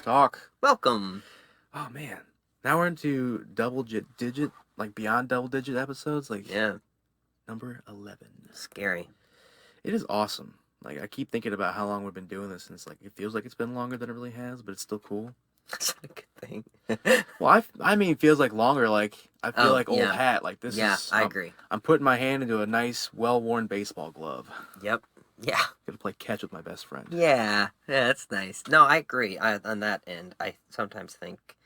talk. Welcome. Oh man, now we're into digit, like beyond double digit episodes, like Yeah, number 11. scary. It is awesome. Like I keep thinking about how long we've been doing this, and it's like it feels like it's been longer than it really has, but it's still cool. That's not a good thing. Well, I mean, it feels like longer. Like I feel like old yeah. hat. Like this Yeah, is. I agree. I'm putting my hand into a nice, well-worn baseball glove. Yep. Yeah. Gonna play catch with my best friend. Yeah. Yeah, that's nice. No, I agree. On that end, I sometimes think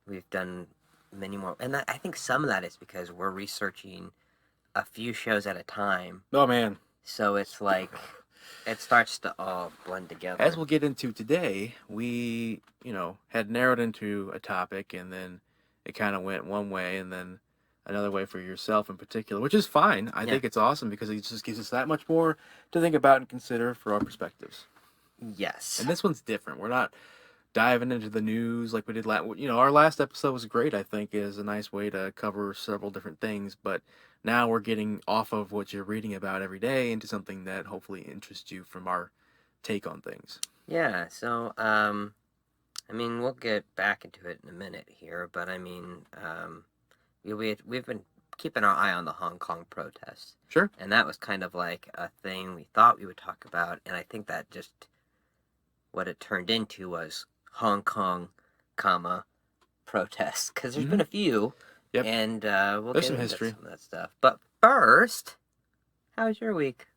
we've done many more, and I think some of that is because we're researching a few shows at a time. Oh man. So it's like it starts to all blend together. As we'll get into today, we, had narrowed into a topic, and then it kind of went one way, and then another way for yourself in particular, which is fine. I think it's awesome because it just gives us that much more to think about and consider for our perspectives. Yes. And this one's different. We're not diving into the news like we did last. Our last episode was great. I think is a nice way to cover several different things, but now we're getting off of what you're reading about every day into something that hopefully interests you from our take on things. Yeah, so, we'll get back into it in a minute here, but we've been keeping our eye on the Hong Kong protests. Sure. And that was kind of like a thing we thought we would talk about, and I think that just what it turned into was Hong Kong, protests, because there's been a few, and we'll there's get some into history. some of that stuff. But first, how was your week?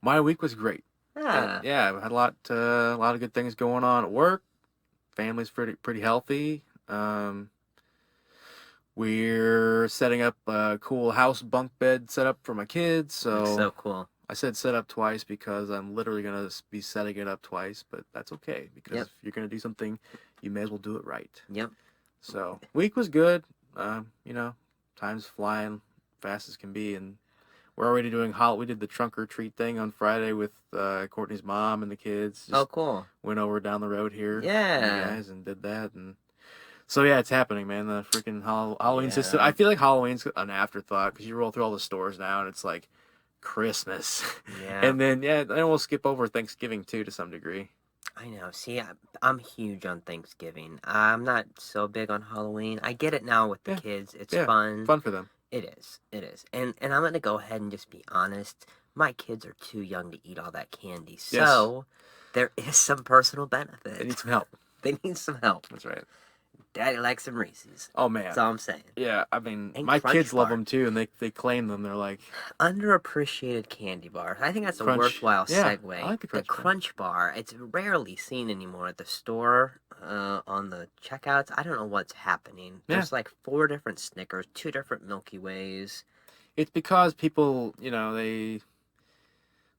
My week was great. Yeah, I had a lot of good things going on at work. Family's pretty healthy. We're setting up a cool house bunk bed setup for my kids. So cool. I said set up twice because I'm literally gonna be setting it up twice, but that's okay because if you're gonna do something, you may as well do it right. Yep. So week was good. Time's flying fast as can be, and we're already doing we did the trunk or treat thing on Friday with Courtney's mom and the kids. Oh, cool. Went over down the road here, Yeah, guys, and did that, and so yeah, it's happening, man. The freaking Halloween system. I feel like Halloween's an afterthought because you roll through all the stores now, and it's like Christmas. Yeah. And then then we'll skip over Thanksgiving too to some degree. I know. See, I'm huge on Thanksgiving. I'm not so big on Halloween. I get it now with the kids. It's fun. Fun for them. It is. And I'm going to go ahead and just be honest. My kids are too young to eat all that candy. So there is some personal benefit. They need some help. They need some help. That's right. Daddy likes some Reese's. Oh, man. That's all I'm saying. Yeah, I mean, And my Crunch kids love Bar. them too, and they claim them. They're like... Underappreciated candy bars. I think that's a Crunch. worthwhile segue. I like the Crunch Bar. It's rarely seen anymore at the store on the checkouts. I don't know what's happening. There's like 4 different Snickers, 2 different Milky Ways. It's because people, it's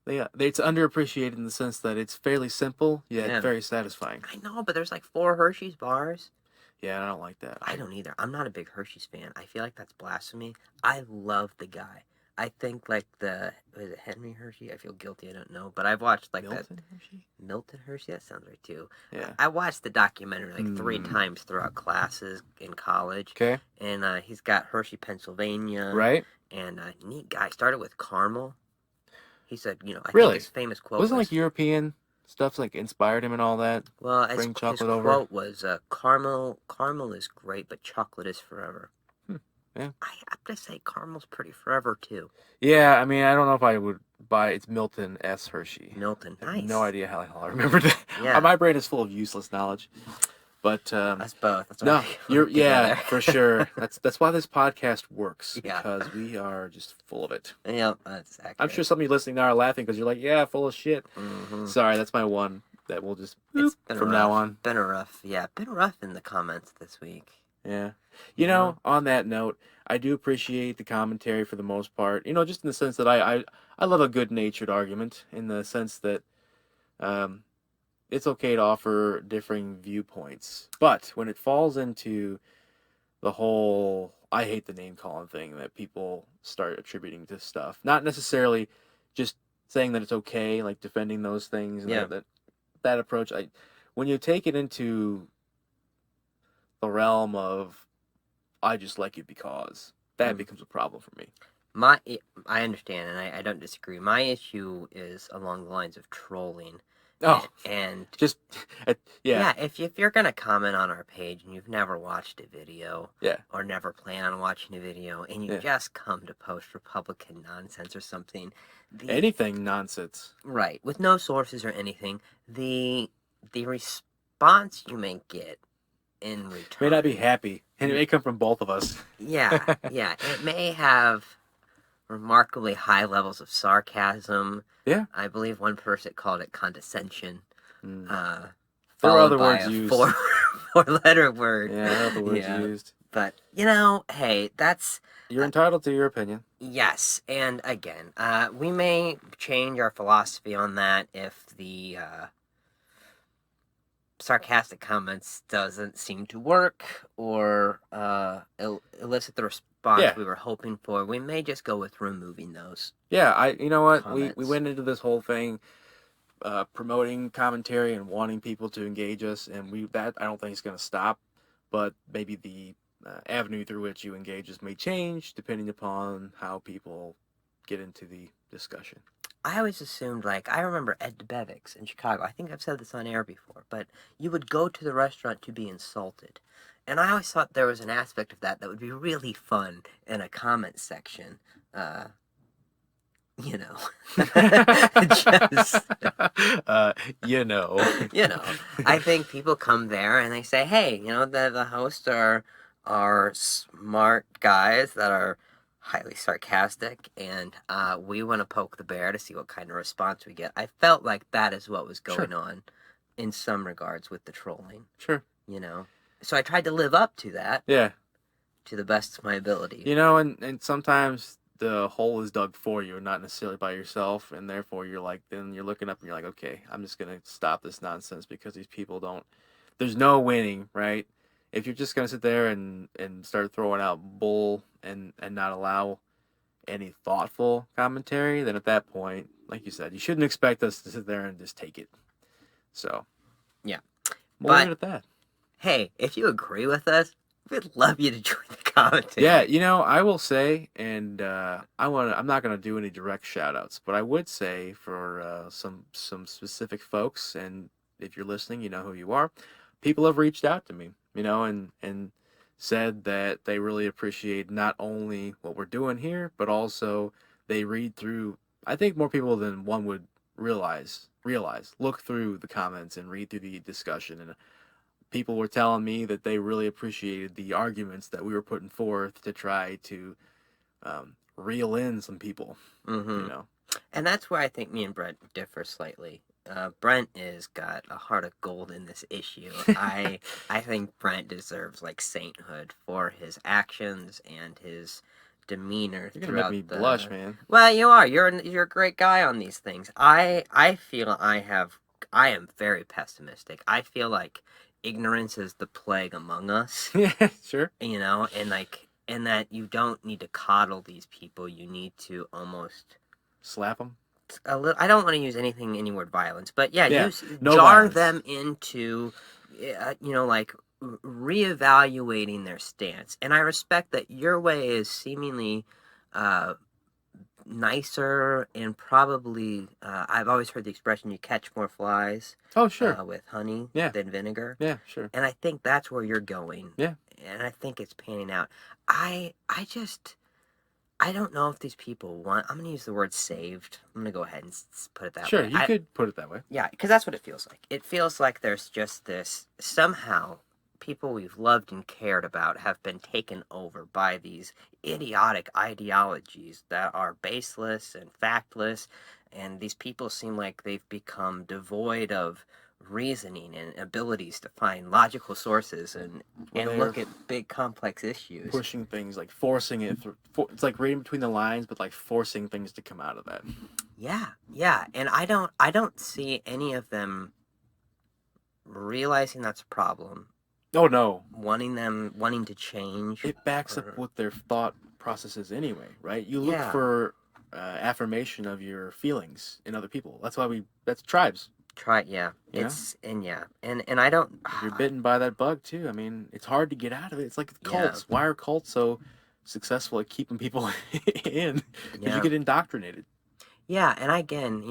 underappreciated in the sense that it's fairly simple, yet very satisfying. I know, but there's like 4 Hershey's bars. Yeah, I don't like that. I don't either. I'm not a big Hershey's fan. I feel like that's blasphemy. I love the guy. I think like was it Henry Hershey? I feel guilty. I don't know, but I've watched like Milton Hershey. That sounds right too. Yeah. I watched the documentary like 3 times throughout classes in college. Okay. And he's got Hershey, Pennsylvania. Right. And neat guy. Started with caramel. He said, I really? think his famous quote wasn't like European stuff like inspired him and all that. Well, his quote was caramel is great, but chocolate is forever. Yeah. I have to say caramel's pretty forever too. Yeah, I mean, I don't know if I would buy it's Milton S. Hershey. Milton, I have nice. no idea how the hell I remembered that. Yeah. My brain is full of useless knowledge. But that's both. That's no, for sure. That's why this podcast works because we are just full of it. Yeah, that's accurate. I'm sure some of you listening now are laughing because you're like, yeah, full of shit. Mm-hmm. Sorry, that's my one that we'll just from rough. now on. Been rough in the comments this week. Yeah. On that note, I do appreciate the commentary for the most part. Just in the sense that I love a good-natured argument in the sense that it's okay to offer differing viewpoints. But when it falls into the whole I hate the name-calling thing that people start attributing to stuff, not necessarily just saying that it's okay, like defending those things, and that approach, when you take it into the realm of I just like it because that becomes a problem for me. I understand, and I don't disagree. My issue is along the lines of trolling, Oh, And just yeah. if you're gonna comment on our page and you've never watched a video, Yeah. or never plan on watching a video, and you Yeah. just come to post Republican nonsense or something, Anything nonsense. right, with no sources or anything, the response you may get in return May not be happy, and it may come from both of us. yeah, it may have remarkably high levels of sarcasm. Yeah. I believe one person called it condescension. Mm. There were Followed other by words a used. four-letter word. Yeah, other words used. But, hey, that's... You're entitled to your opinion. Yes, and again, we may change our philosophy on that if the sarcastic comments doesn't seem to work or elicit the response we were hoping for. We may just go with removing those. Yeah, you know what? Comments. We went into this whole thing promoting commentary and wanting people to engage us, and that I don't think is going to stop, but maybe the avenue through which you engage us may change depending upon how people get into the discussion. I always assumed, I remember Ed DeBevick's in Chicago. I think I've said this on air before, but you would go to the restaurant to be insulted. And I always thought there was an aspect of that would be really fun in a comment section. Just, I think people come there and they say, hey, the hosts are smart guys that are highly sarcastic, and we want to poke the bear to see what kind of response we get. I felt like that is what was going on in some regards with the trolling. Sure. So I tried to live up to that. Yeah. To the best of my ability. And sometimes the hole is dug for you, not necessarily by yourself, and therefore then you're looking up and you're like, okay, I'm just gonna stop this nonsense because these people don't. There's no winning, right? If you're just gonna sit there and start throwing out bull and not allow any thoughtful commentary, then at that point, like you said, you shouldn't expect us to sit there and just take it. So, yeah, we'll leave it at that. Hey, if you agree with us, we'd love you to join the commentary. Yeah, I will say, and I'm not gonna do any direct shout outs, but I would say for some specific folks, and if you're listening, you know who you are. People have reached out to me, and said that they really appreciate not only what we're doing here, but also they read through. I think more people than one would realize look through the comments and read through the discussion, and people were telling me that they really appreciated the arguments that we were putting forth to try to reel in some people. Mm-hmm. And that's where I think me and Brent differ slightly. Brent has got a heart of gold in this issue. I think Brent deserves sainthood for his actions and his demeanor. You're gonna make me blush, man. Well, you are. You're a great guy on these things. I feel I am very pessimistic. I feel like ignorance is the plague among us. Yeah, sure. And that you don't need to coddle these people. You need to almost slap them. I don't want to use any word violence, but jar violence. them into, reevaluating their stance. And I respect that your way is seemingly nicer and probably, I've always heard the expression, you catch more flies. Oh, sure. With honey than vinegar. Yeah, sure. And I think that's where you're going. Yeah. And I think it's panning out. I don't know if these people want... I'm going to use the word saved. I'm going to go ahead and put it that way. Sure, you could put it that way. Yeah, because that's what it feels like. It feels like there's just this... Somehow, people we've loved and cared about have been taken over by these idiotic ideologies that are baseless and factless, and these people seem like they've become devoid of reasoning and abilities to find logical sources and look at big complex issues. Pushing things, forcing it through. It's like reading between the lines, but forcing things to come out of that. Yeah, and I don't see any of them realizing that's a problem. Oh no. Wanting to change. It backs up with their thought processes anyway, right? You look for affirmation of your feelings in other people. That's why that's tribes. And I don't... If you're bitten by that bug too, I mean, it's hard to get out of it. It's like cults. Why are cults so successful at keeping people in? Because you get indoctrinated. Yeah, and again,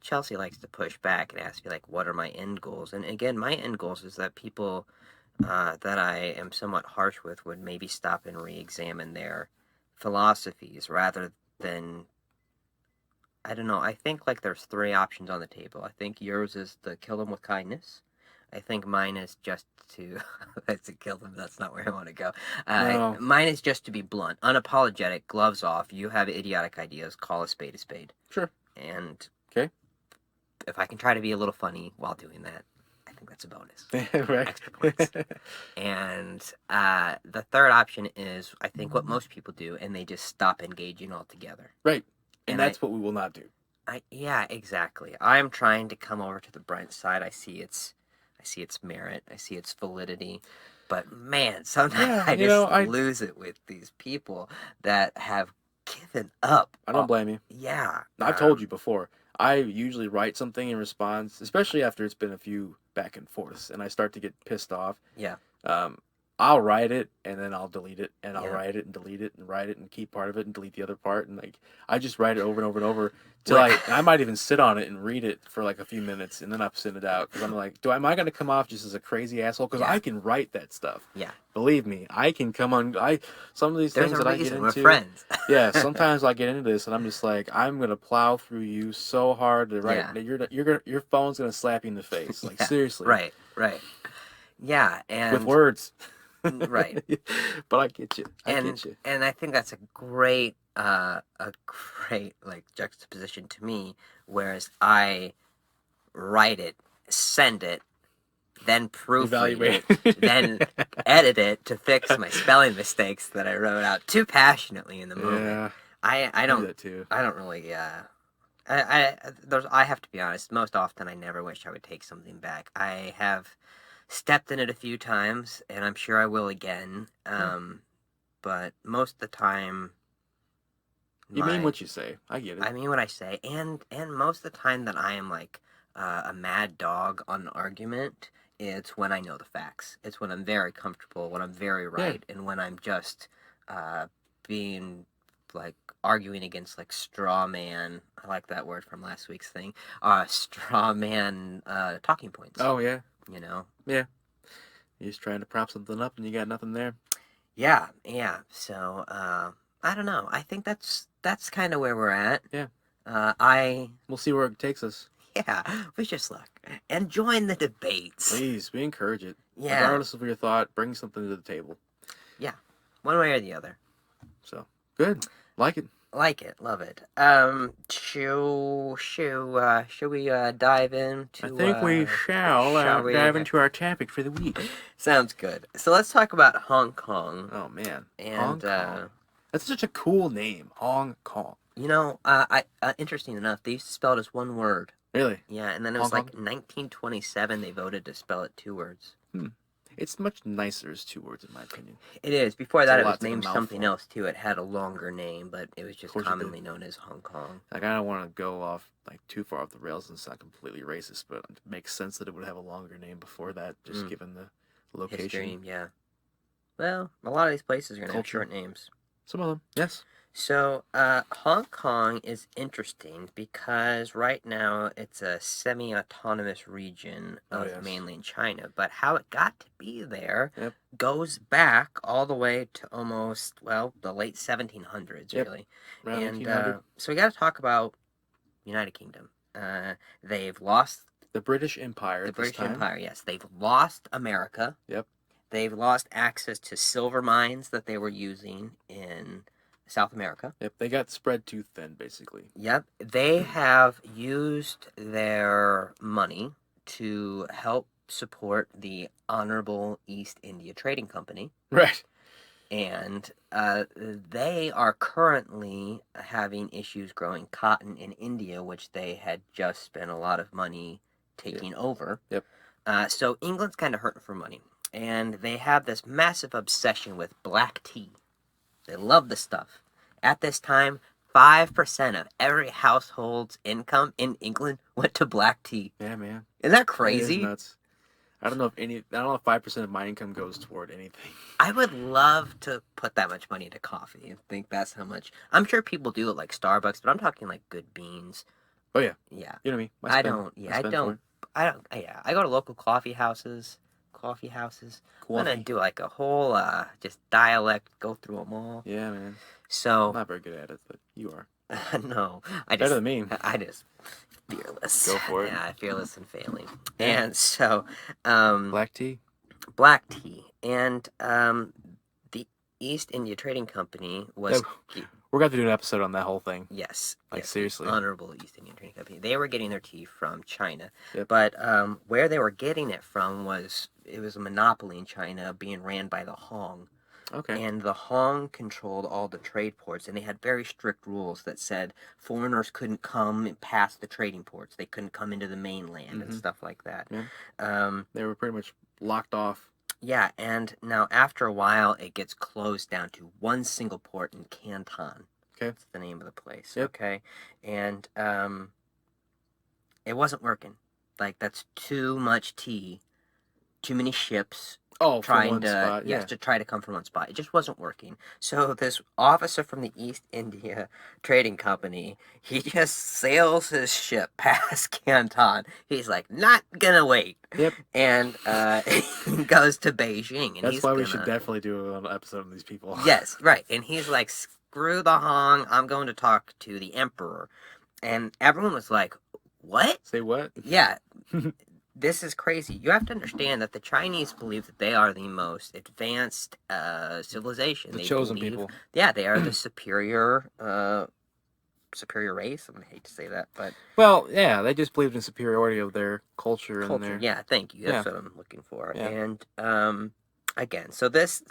Chelsea likes to push back and ask me, like, what are my end goals? And again, my end goals is that people that I am somewhat harsh with would maybe stop and re-examine their philosophies rather than, I don't know. I think like there's three options on the table. I think yours is to kill them with kindness. I think mine is just to to kill them. That's not where I want to go. No. Mine is just to be blunt, unapologetic, gloves off. You have idiotic ideas. Call a spade a spade. Sure. And Okay. if I can try to be a little funny while doing that, I think that's a bonus. Right. Extra points. And the third option is, I think, what most people do, and they just stop engaging altogether. Right. And that's what we will not do. Yeah, exactly. I'm trying to come over to the Brent side. I see its merit. I see its validity. But man, sometimes I just lose it with these people that have given up. I don't blame you. Yeah. I've told you before. I usually write something in response, especially after it's been a few back and forths, and I start to get pissed off. Yeah. I'll write it and then I'll delete it, and I'll write it and delete it and write it and keep part of it and delete the other part, and like I just write it over and over and over till I might even sit on it and read it for like a few minutes and then I'll send it out because I'm like, am I going to come off just as a crazy asshole? Because I can write that stuff. Yeah. Believe me, I can come on. Some of these things that I get into. We're friends. Yeah, sometimes I get into this and I'm just like, I'm gonna plow through you so hard to write. Yeah. Your phone's gonna slap you in the face. Like seriously. Right. Yeah, and with words. Right. But I get you. I get you. And I think that's a great like juxtaposition to me, whereas I write it, send it, then proofread it, then edit it to fix my spelling mistakes that I wrote out too passionately in the moment. Yeah. I don't do that too. I don't really I have to be honest, most often I never wish I would take something back. I have stepped in it a few times, and I'm sure I will again. But most of the time, you mean what you say. I get it. I mean what I say, and most of the time that I am like a mad dog on an argument, it's when I know the facts. It's when I'm very comfortable, when I'm very right, and when I'm just being like arguing against like straw man. I like that word from last week's thing. Straw man talking points. Oh yeah. Yeah. You're just trying to prop something up and you got nothing there. Yeah. So I don't know. I think that's kind of where we're at. Yeah. We'll see where it takes us. Yeah. Wish us luck. And join the debates. Please, we encourage it. Yeah. Regardless of your thought, bring something to the table. Yeah. One way or the other. So good. Like it. Like it, love it. Should we dive into? I think we shall dive into our topic for the week. Sounds good. So let's talk about Hong Kong. Oh man, and Hong Kong. That's such a cool name, Hong Kong. Interesting enough, they used to spell it as one word. Really? Yeah, and then it was like 1927 they voted to spell it two words. It's much nicer as two words, in my opinion. It is. Before that, it was named something else, too. It had a longer name, but it was just commonly known as Hong Kong. Like, I don't want to go off, like, too far off the rails and sound completely racist, but it makes sense that it would have a longer name before that, just given the location. History, yeah. Well, a lot of these places are going to have short names. Some of them, yes. So, Hong Kong is interesting because right now it's a semi-autonomous region of mainland China. But how it got to be there goes back all the way to almost, the late 1700s, really. And so we got to talk about United Kingdom. They've lost... The British Empire. The British Empire, yes. They've lost America. Yep. They've lost access to silver mines that they were using in South America. Yep, they got spread too thin, basically. Yep, they have used their money to help support the Honorable East India Trading Company. Right. And they are currently having issues growing cotton in India, which they had just spent a lot of money taking over. Yep. So England's kind of hurting for money. And they have this massive obsession with black tea. They love the stuff. At this time, 5% of every household's income in England went to black tea. Yeah, man. Isn't that crazy? That is nuts. I don't know if 5% of my income goes toward anything. I would love to put that much money into coffee and think that's how much. I'm sure people do it like Starbucks, but I'm talking like Good Beans. Oh yeah. Yeah. You know me. I don't. Yeah, I don't. Yeah, I go to local coffee houses. I'm gonna do like a whole just dialect, go through them all. Yeah, man. I'm So not very good at it, but you are. no, Better than me. I just fearless. Go for it. Yeah, fearless and failing. Yeah. And so, Black tea. black tea, and the East India Trading Company was. We're going to do an episode on that whole thing. Yes. Like, yes, seriously. Honorable East Indian Trading Company. They were getting their tea from China. Yep. But where they were getting it from it was a monopoly in China being ran by the Hong. Okay. And the Hong controlled all the trade ports, and they had very strict rules that said foreigners couldn't come past the trading ports. They couldn't come into the mainland and stuff like that. Yeah. They were pretty much locked off. Yeah, and now after a while, it gets closed down to one single port in Canton. Okay. That's the name of the place. Yep. Okay. And it wasn't working. Like, that's too much tea, too many ships. Trying to to try to come from one spot. It just wasn't working. So this officer from the East India Trading Company, he just sails his ship past Canton. He's like, not gonna wait. Yep. And he goes to Beijing. And that's why we should definitely do an episode on these people. Yes, right. And he's like, screw the Hong. I'm going to talk to the emperor. And everyone was like, what? Say what? Yeah. This is crazy. You have to understand that the Chinese believe that they are the most advanced civilization. The chosen people. Yeah, they are the superior race. I'm gonna hate to say that, but well, yeah, they just believed in superiority of their culture and their. Yeah, thank you. That's what I'm looking for. Yeah. And again, so this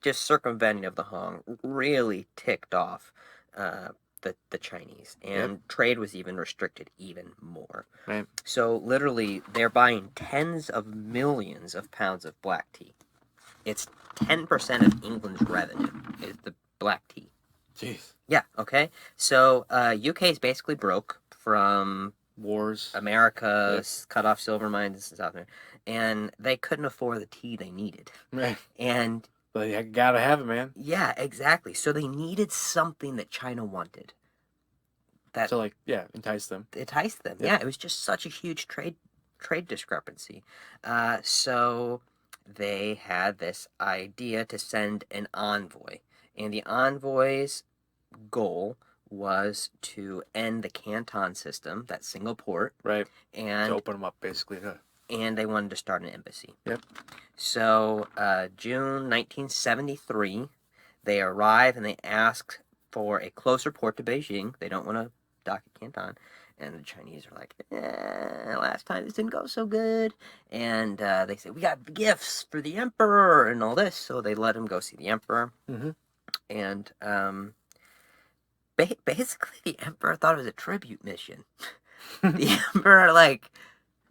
just circumventing of the Hong really ticked off the Chinese, and trade was even restricted even more. Right. So literally, they're buying tens of millions of pounds of black tea. It's 10% of England's revenue is the black tea. Jeez. Yeah. Okay. So UK is basically broke from wars. America's cut off silver mines and stuff there, and they couldn't afford the tea they needed. Right. And but you gotta have it, man. Yeah, exactly. So they needed something that China wanted. Entice them. Entice them. Yeah, it was just such a huge trade discrepancy. So they had this idea to send an envoy, and the envoy's goal was to end the Canton system, that single port. Right. And to open them up, basically. And they wanted to start an embassy. Yep. So, June 1973, they arrive and they ask for a closer port to Beijing. They don't want to dock at Canton. And the Chinese are like, last time this didn't go so good. And they say, we got gifts for the emperor and all this. So they let him go see the emperor. Mm-hmm. And basically, the emperor thought it was a tribute mission. The emperor,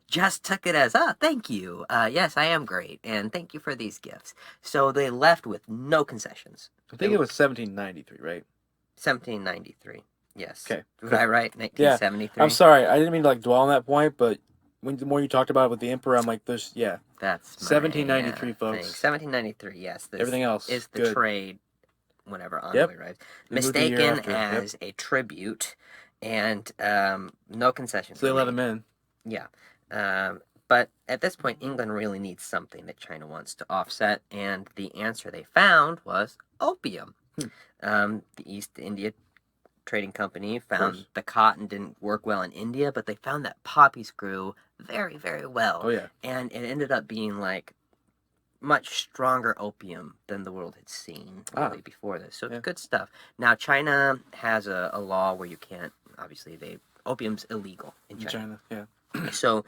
just took it as, thank you. Yes, I am great, and thank you for these gifts. So they left with no concessions. I think it was 1793, right? 1793, yes. Okay. Was I right? 1973? Yeah. I'm sorry, I didn't mean to dwell on that point, but the more you talked about it with the emperor, I'm like, that's 1793, folks. 1793, yes. Everything else is the trade, whenever envoy arrives. Mistaken as a tribute, and no concessions. So they let him in. Yeah. But at this point, England really needs something that China wants to offset, and the answer they found was opium. The East India Trading Company found the cotton didn't work well in India, but they found that poppies grew very, very well. Oh, yeah. And it ended up being much stronger opium than the world had seen really before this. So good stuff. Now, China has a law where you can't, obviously, opium's illegal in China. Yeah. So,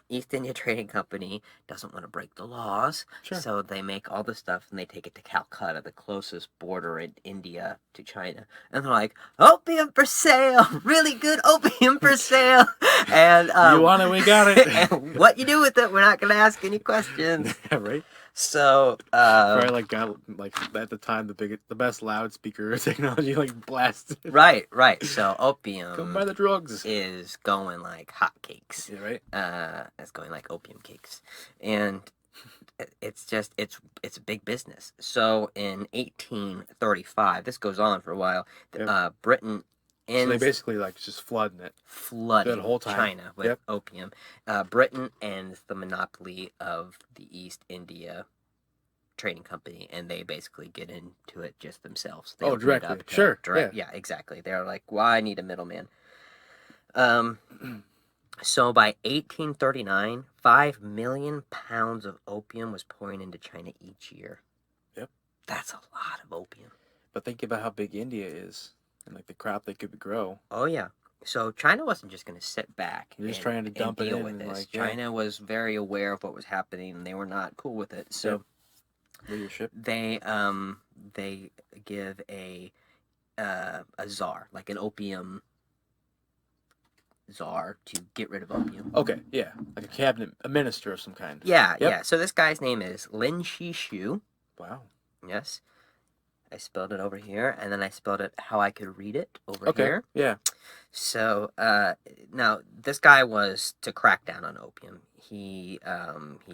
East India Trading Company doesn't want to break the laws, so they make all the stuff and they take it to Calcutta, the closest border in India to China, and they're like, opium for sale, really good opium for sale, and you want it, we got it. and what you do with it, we're not going to ask any questions. Right. So, Probably like got like at the time the best loudspeaker technology like blasted. right. So Come opium by the drugs. is going like hotcakes. Yeah, right. It's going like opium cakes, and it's just it's a big business. So in 1835, this goes on for a while. Yep. Britain So they ends basically like just flooding it flooding that whole time. China with Yep. opium. Britain ends the monopoly of the East India Trading Company, and they basically get into it just themselves. They open directly. it up Sure. yeah, exactly. They're like, why need a middleman? So by 1839, 5 million pounds of opium was pouring into China each year. Yep. That's a lot of opium. But think about how big India is and like the crop they could grow. Oh yeah. So China wasn't just going to sit back They're just trying to dump it deal in with and this. like, yeah. China was very aware of what was happening, and they were not cool with it. So leadership. They give a czar, like an opium czar, to get rid of opium. Okay, yeah, like a cabinet, a minister of some kind. Yeah, yeah. So this guy's name is Lin Shishu. Wow. Yes. I spelled it over here, and then I spelled it how I could read it over Okay. here. Yeah. So now this guy was to crack down on opium. He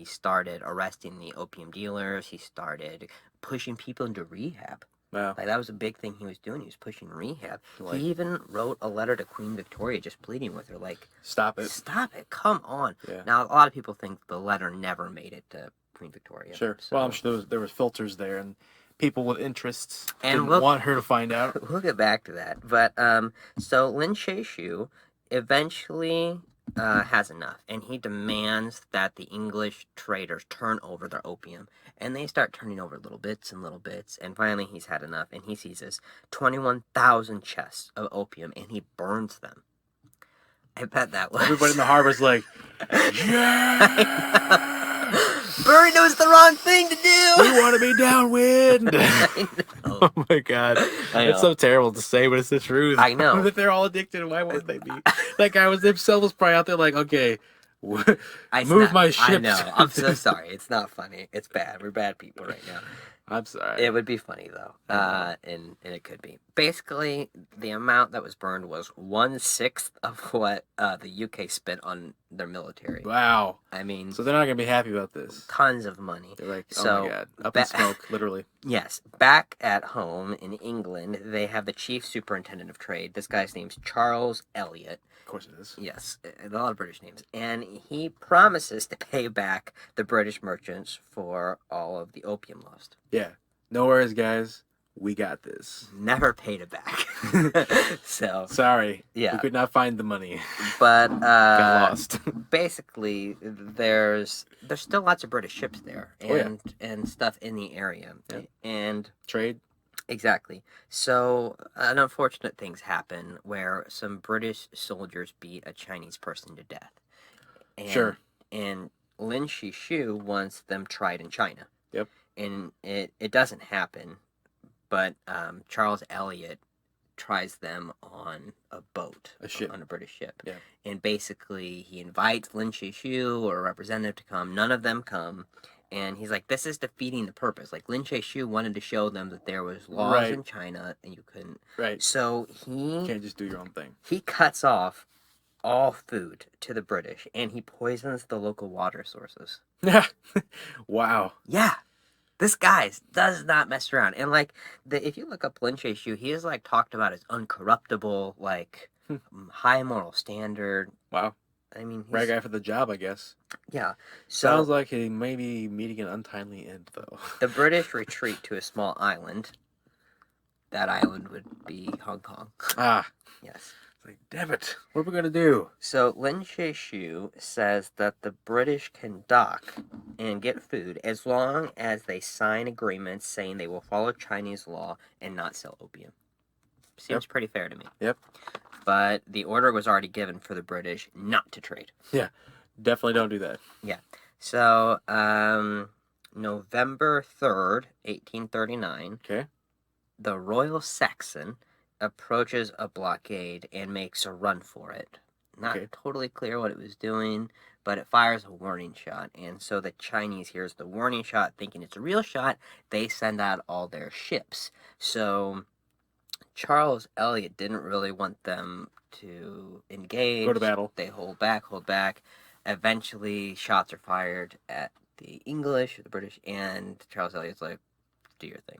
started arresting the opium dealers. He started pushing people into rehab. Wow. Like that was a big thing he was doing. He was pushing rehab. Like, he even wrote a letter to Queen Victoria, just pleading with her, like, stop it. Stop it! Come on. Yeah. Now a lot of people think the letter never made it to Queen Victoria. Sure. So. Well, I'm sure there was filters there, and people with interests and didn't want her to find out. We'll get back to that. But so Lin Shishu eventually has enough, and he demands that the English traders turn over their opium, and they start turning over little bits, and finally he's had enough, and he seizes 21,000 chests of opium, and he burns them. I bet that was... Everybody in the harbor's like, yeah! Burning was the wrong thing to do! We want to be downwind! I know. Oh my god. It's so terrible to say, but it's the truth. I know. If they're all addicted, why wouldn't they be? That guy was himself was probably out there like, okay, move my ship. I know. I'm so sorry. It's not funny. It's bad. We're bad people right now. I'm sorry. It would be funny though, and it could be. Basically, the amount that was burned was 1/6 of what the UK spent on their military. Wow. I mean, so they're not gonna be happy about this. Tons of money. They're like, oh my god, up in smoke, literally. Yes. Back at home in England, they have the chief superintendent of trade. This guy's name's Charles Elliot. Of course it is. Yes, a lot of British names. And he promises to pay back the British merchants for all of the opium lost. Yeah. No worries, guys. We got this. Never paid it back. So sorry. Yeah. We could not find the money. But got lost. Basically, there's still lots of British ships there and stuff in the area. Yeah. And trade. Exactly. So, unfortunate things happen where some British soldiers beat a Chinese person to death. And, sure. And Lin Shishu wants them tried in China. Yep. And it doesn't happen, but Charles Elliot tries them on a boat. A ship. On a British ship. Yeah. And basically, he invites Lin Shishu or a representative to come. None of them come. And he's like, this is defeating the purpose. Like, Lin Shishu wanted to show them that there was laws in China and you couldn't. Right. So you can't just do your own thing. He cuts off all food to the British, and he poisons the local water sources. Wow. Yeah. This guy does not mess around. And, like, if you look up Lin Shishu, he is, like, talked about as uncorruptible, like, high moral standard. Wow. I mean, right guy for the job, I guess. Yeah. So, sounds like he may be meeting an untimely end, though. The British retreat to a small island. That island would be Hong Kong. Ah. Yes. It's like, damn it. What are we going to do? So Lin Shishu says that the British can dock and get food as long as they sign agreements saying they will follow Chinese law and not sell opium. Seems pretty fair to me. Yep. But the order was already given for the British not to trade. Yeah, definitely don't do that. Yeah. So, November 3rd, 1839, okay, the Royal Saxon approaches a blockade and makes a run for it. Not totally clear what it was doing, but it fires a warning shot. And so the Chinese hears the warning shot, thinking it's a real shot. They send out all their ships. So Charles Elliot didn't really want them to engage. Go to battle. They hold back. Eventually, shots are fired at the English, the British, and Charles Elliot's like, do your thing.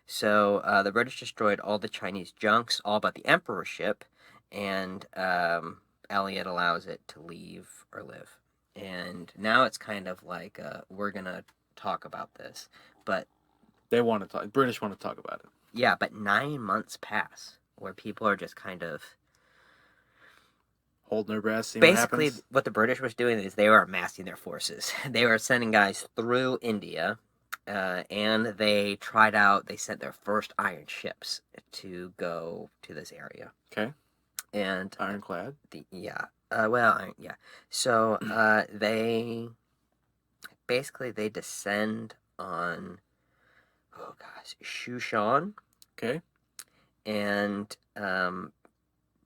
So the British destroyed all the Chinese junks, all but the Emperor's ship, and Elliot allows it to leave or live. And now it's kind of like, we're going to talk about this. But they want to talk. British want to talk about it. Yeah, but 9 months pass where people are just kind of holding their breath. Basically, what the British was doing is they were amassing their forces. They were sending guys through India, and they sent their first iron ships to go to this area. Okay. And ironclad. So they descend on, Shushan. Okay. And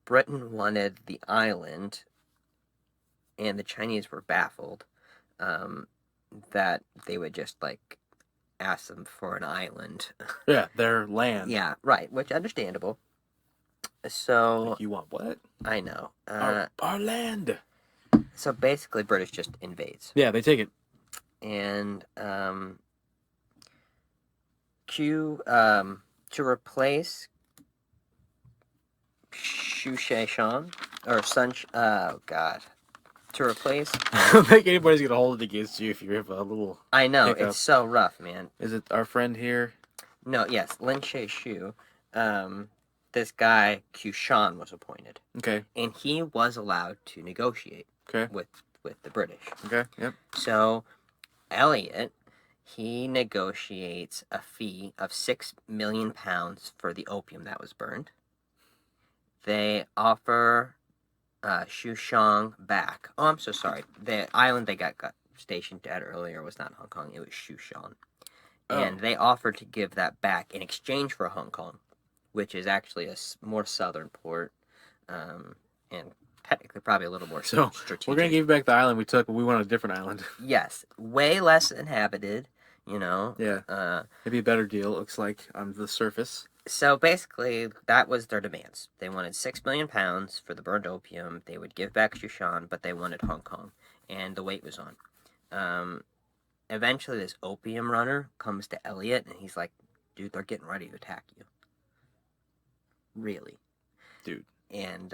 Britain wanted the island, and the Chinese were baffled that they would just ask them for an island. Yeah, their land. Yeah, right, which understandable. So you want what? I know. Our land. So basically, British just invades. Yeah, they take it. And to replace Shushan or Sun. Oh God. To replace. I don't think anybody's gonna hold it against you if you have a little. I know hiccup. It's so rough, man. Is it our friend here? No. Yes, Lin Shu. This guy Qushan was appointed. Okay. And he was allowed to negotiate. Okay. With the British. Okay. Yep. So, Elliot, he negotiates a fee of £6 million for the opium that was burned. They offer Shushan back. Oh, I'm so sorry. The island they got stationed at earlier was not Hong Kong. It was Shushan. And they offered to give that back in exchange for Hong Kong, which is actually a more southern port, and technically probably a little more strategic. We're going to give back the island we took, but we want a different island. Yes. Way less inhabited, Yeah. Maybe a better deal, it looks like, on the surface. So basically, that was their demands. They wanted £6 million for the burned opium. They would give back Shushan, but they wanted Hong Kong. And the wait was on. Eventually, this opium runner comes to Elliot, and he's like, dude, they're getting ready to attack you. Really. Dude. And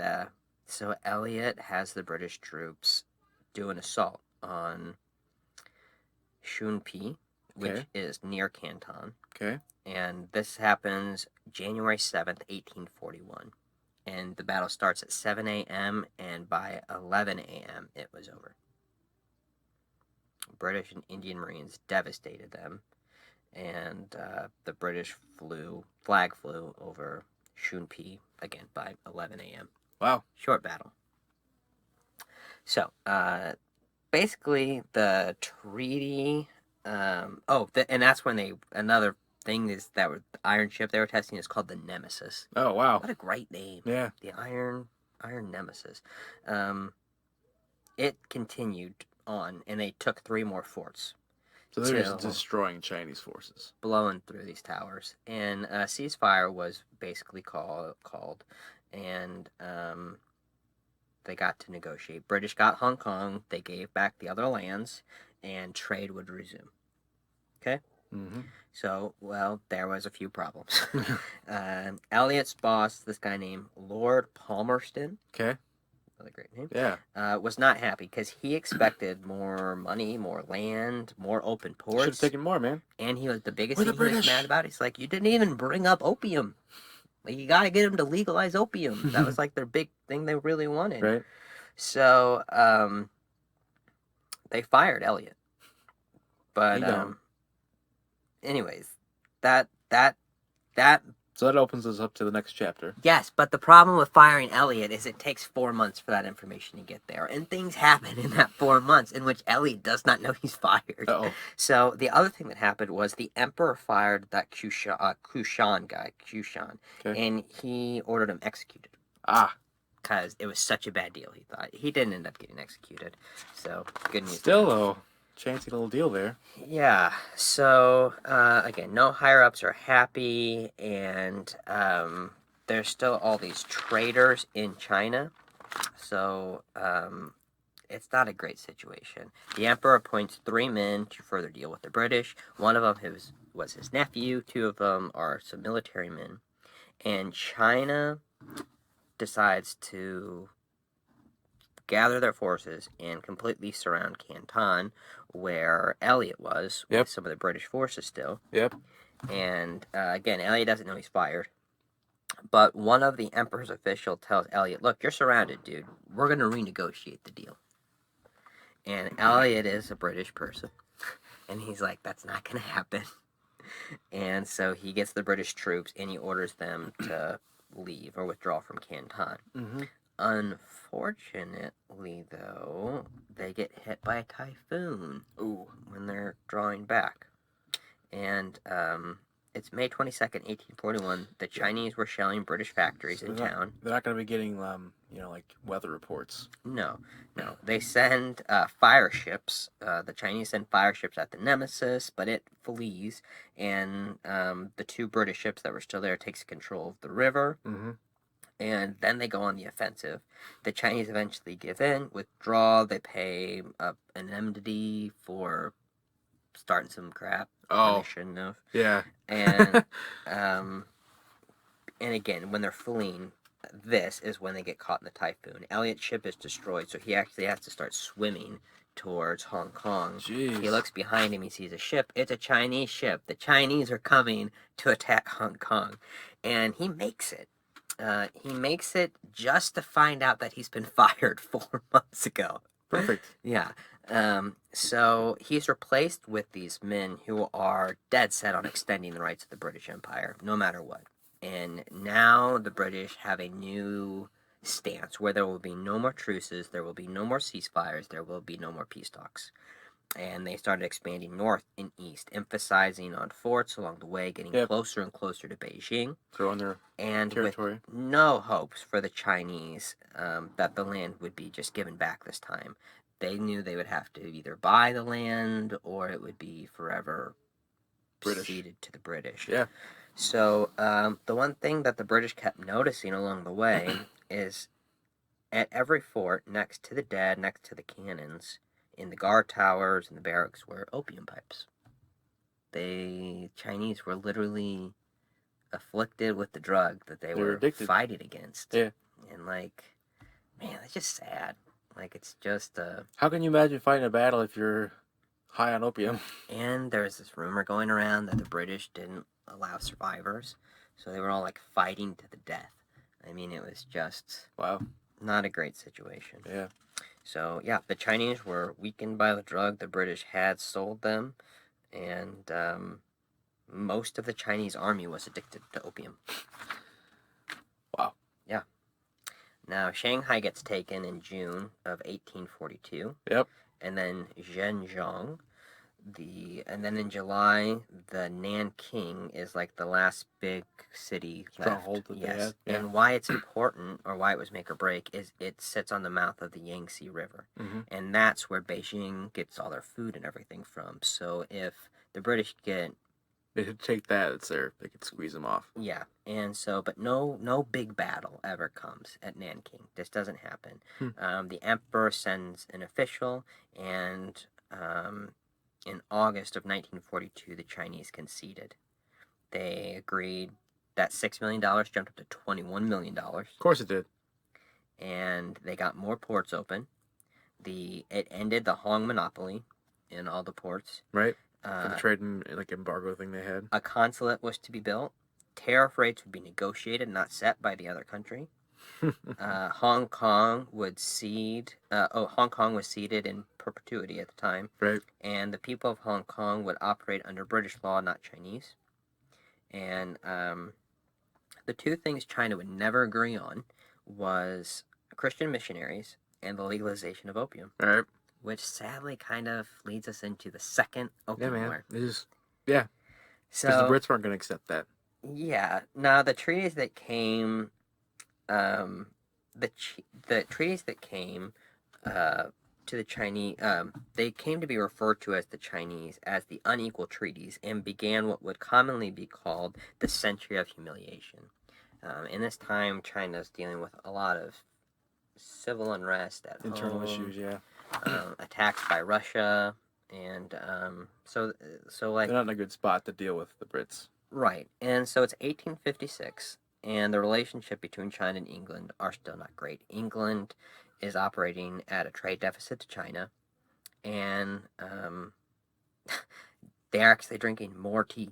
so Elliot has the British troops do an assault on Shunpi, which is near Canton. Okay. And this happens January 7th, 1841. And the battle starts at 7 a.m., and by 11 a.m., it was over. British and Indian Marines devastated them, and the British flag flew over Shunpi, again, by 11 a.m. Wow. Short battle. So, basically, the treaty... and that's when another thing is that the iron ship they were testing is called the Nemesis. Oh, wow. What a great name. Yeah. The Iron Nemesis. It continued on, and they took 3 more forts. So they're just destroying Chinese forces. Blowing through these towers. And a ceasefire was basically called, and they got to negotiate. British got Hong Kong, they gave back the other lands, and trade would resume. Okay? Mm-hmm. So, there was a few problems. Elliot's boss, this guy named Lord Palmerston. Okay. Really great name. Yeah. Was not happy because he expected more money, more land, more open ports. Should have taken more, man. And he was the biggest thing he was mad about. He's like, you didn't even bring up opium. Like, you got to get them to legalize opium. That was their big thing they really wanted. Right. So, they fired Elliot. But, anyways, that so that opens us up to the next chapter. Yes, but the problem with firing Elliot is it takes 4 months for that information to get there. And things happen in that 4 months in which Elliot does not know he's fired. Uh-oh. So the other thing that happened was the Emperor fired that Qushan guy, okay. and he ordered him executed. Ah. because it was such a bad deal. He thought he didn't end up getting executed, so good news. Still, though, chancy little deal there. Yeah. So again, no higher ups are happy, and there's still all these traitors in China. So it's not a great situation. The emperor appoints 3 men to further deal with the British. One of them was his nephew. 2 of them are some military men, and China decides to gather their forces and completely surround Canton, where Elliot was, with some of the British forces still. Yep. And again, Elliot doesn't know he's fired. But one of the Emperor's officials tells Elliot, look, you're surrounded, dude. We're going to renegotiate the deal. And Elliot is a British person. And he's like, that's not going to happen. And so he gets the British troops and he orders them to leave or withdraw from Canton. Mm-hmm. Unfortunately, though, they get hit by a typhoon. Ooh. When they're drawing back. And it's May 22nd, 1841. The Chinese were shelling British factories in town. They're not going to be getting, like weather reports. No. They send fire ships. The Chinese send fire ships at the Nemesis, but it flees. And the 2 British ships that were still there takes control of the river. Mm-hmm. And then they go on the offensive. The Chinese eventually give in, withdraw. They pay an indemnity for starting some crap. Oh, they shouldn't have. Yeah. And and again, when they're fleeing, this is when they get caught in the typhoon. Elliot's ship is destroyed, so he actually has to start swimming towards Hong Kong. Jeez. He looks behind him, he sees a ship. It's a Chinese ship. The Chinese are coming to attack Hong Kong. And he makes it. He makes it just to find out that he's been fired 4 months ago. Perfect. Yeah. So he's replaced with these men who are dead set on extending the rights of the British Empire, no matter what. And now the British have a new stance where there will be no more truces, there will be no more ceasefires, there will be no more peace talks. And they started expanding north and east, emphasizing on forts along the way, getting closer and closer to Beijing. So on their territory. With no hopes for the Chinese that the land would be just given back this time. They knew they would have to either buy the land or it would be forever ceded to the British. Yeah. So the one thing that the British kept noticing along the way is at every fort, next to the dead, next to the cannons, in the guard towers and the barracks were opium pipes. The Chinese were literally afflicted with the drug that they were fighting against. Yeah. And like, man, it's just sad. Like, it's just How can you imagine fighting a battle if you're high on opium? And there's this rumor going around that the British didn't allow survivors, so they were all like fighting to the death. I mean, it was just not a great situation. Yeah. So yeah, the Chinese were weakened by the drug the British had sold them, and most of the Chinese army was addicted to opium. Wow. Yeah. Now, Shanghai gets taken in June of 1842. Yep. And then Zhenjiang. And then in July, the Nanking is like the last big city stronghold that they had. Yeah. And why it's important, or why it was make or break, is it sits on the mouth of the Yangtze River. Mm-hmm. And that's where Beijing gets all their food and everything from. So if the British get... They could take that, it's there. They could squeeze them off. Yeah, and so, but no big battle ever comes at Nanking. This doesn't happen. The emperor sends an official, and in August of 1942, the Chinese conceded. They agreed that $6 million jumped up to $21 million. Of course it did. And they got more ports open. It ended the Hong monopoly in all the ports. Right. For the trade and embargo thing they had. A consulate was to be built. Tariff rates would be negotiated, not set by the other country. Hong Kong would cede. Hong Kong was ceded in perpetuity at the time. Right. And the people of Hong Kong would operate under British law, not Chinese. And the 2 things China would never agree on was Christian missionaries and the legalization of opium. All right. Which sadly kind of leads us into the second Opium War. Yeah. So because the Brits weren't going to accept that. Yeah. Now, the treaties that came the treaties that came to the Chinese, they came to be referred to as the Chinese as the unequal treaties, and began what would commonly be called the Century of Humiliation. In this time, China's dealing with a lot of civil unrest at Internal home, issues, yeah. Attacks by Russia, and so like they're not in a good spot to deal with the Brits. Right, and so it's 1856, and the relationship between China and England are still not great. England is operating at a trade deficit to China, and they're actually drinking more tea.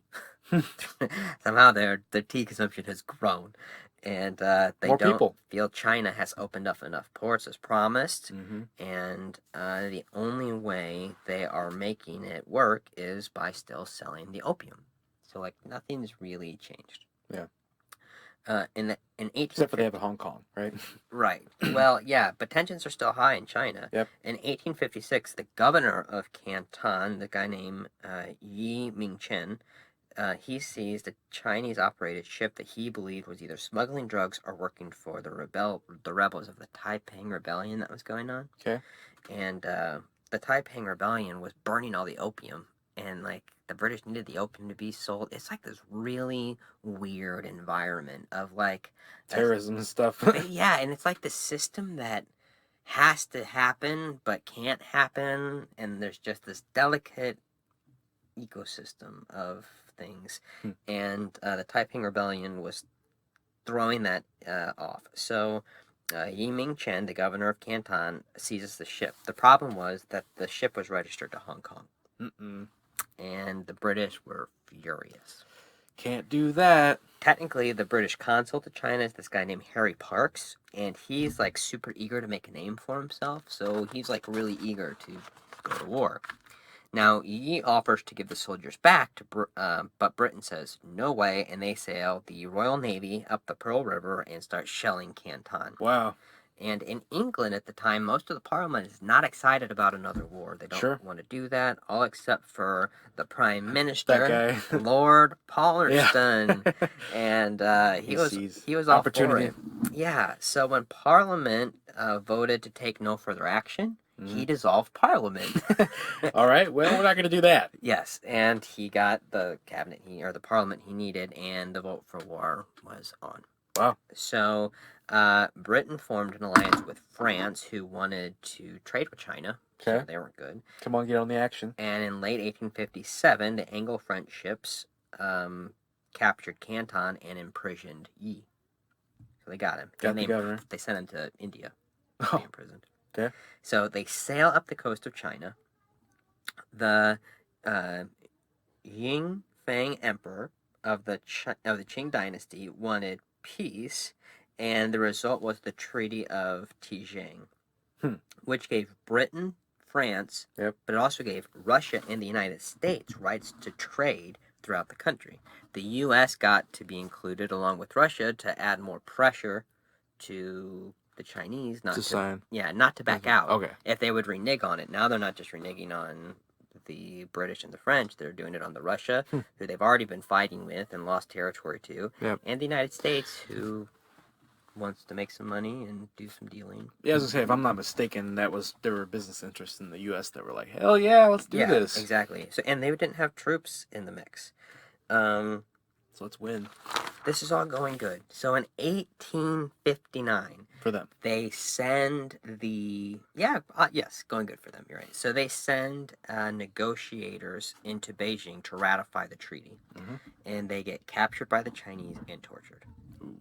Somehow their tea consumption has grown, and they More don't people. feel China has opened up enough ports as promised, Mm-hmm. and the only way they are making it work is by still selling the opium. So like nothing's really changed. Yeah. In 1850, Except for they have a Hong Kong, right? Right. Well, yeah, but tensions are still high in China. Yep. In 1856, the governor of Canton, the guy named Yi Mingchen, he seized a Chinese-operated ship that he believed was either smuggling drugs or working for the rebels of the Taiping Rebellion that was going on. Okay. And the Taiping Rebellion was burning all the opium, and like the British needed the opium to be sold. It's like this really weird environment of like terrorism and stuff. yeah, and it's like the system that has to happen but can't happen, and there's just this delicate ecosystem of things, and the Taiping Rebellion was throwing that off. So Yi Ming-chen, the governor of Canton, seizes the ship. The problem was that the ship was registered to Hong Kong. Mm-mm. And the British were furious. Can't do that. Technically, the British consul to China is this guy named Harry Parkes, and he's like super eager to make a name for himself, so he's like really eager to go to war. Now, Yi offers to give the soldiers back, but Britain says no way, and they sail the Royal Navy up the Pearl River and start shelling Canton. Wow. And in England at the time, most of the Parliament is not excited about another war. They don't want to do that, all except for the Prime Minister, Lord Palmerston, and he was all for it. Yeah. So when Parliament voted to take no further action, he dissolved Parliament. All right. Well, we're not going to do that. Yes, and he got the cabinet the Parliament he needed, and the vote for war was on. Wow. So Britain formed an alliance with France, who wanted to trade with China. Okay. So they weren't good. Come on, get on the action. And in late 1857, the Anglo-French ships captured Canton and imprisoned Yi. So they got him. Got the governor. They sent him to India to be imprisoned. Okay. So they sail up the coast of China. The Ying Fang Emperor of the Qing dynasty wanted peace, and the result was the Treaty of Tianjin, which gave Britain, France, but it also gave Russia and the United States rights to trade throughout the country. The U.S. got to be included along with Russia to add more pressure to the Chinese not to back out. Okay. If they would renege on it. Now they're not just reneging on the British and the French, they're doing it on the Russia, who they've already been fighting with and lost territory to, and the United States, who wants to make some money and do some dealing. Yeah, as I say, if I'm not mistaken, there were business interests in the U.S. that were like, hell yeah, let's do this. Exactly. So, and they didn't have troops in the mix. So let's win. This is all going good. So in 1859, for them, they send going good for them. You're right. So they send negotiators into Beijing to ratify the treaty, and they get captured by the Chinese and tortured. Ooh.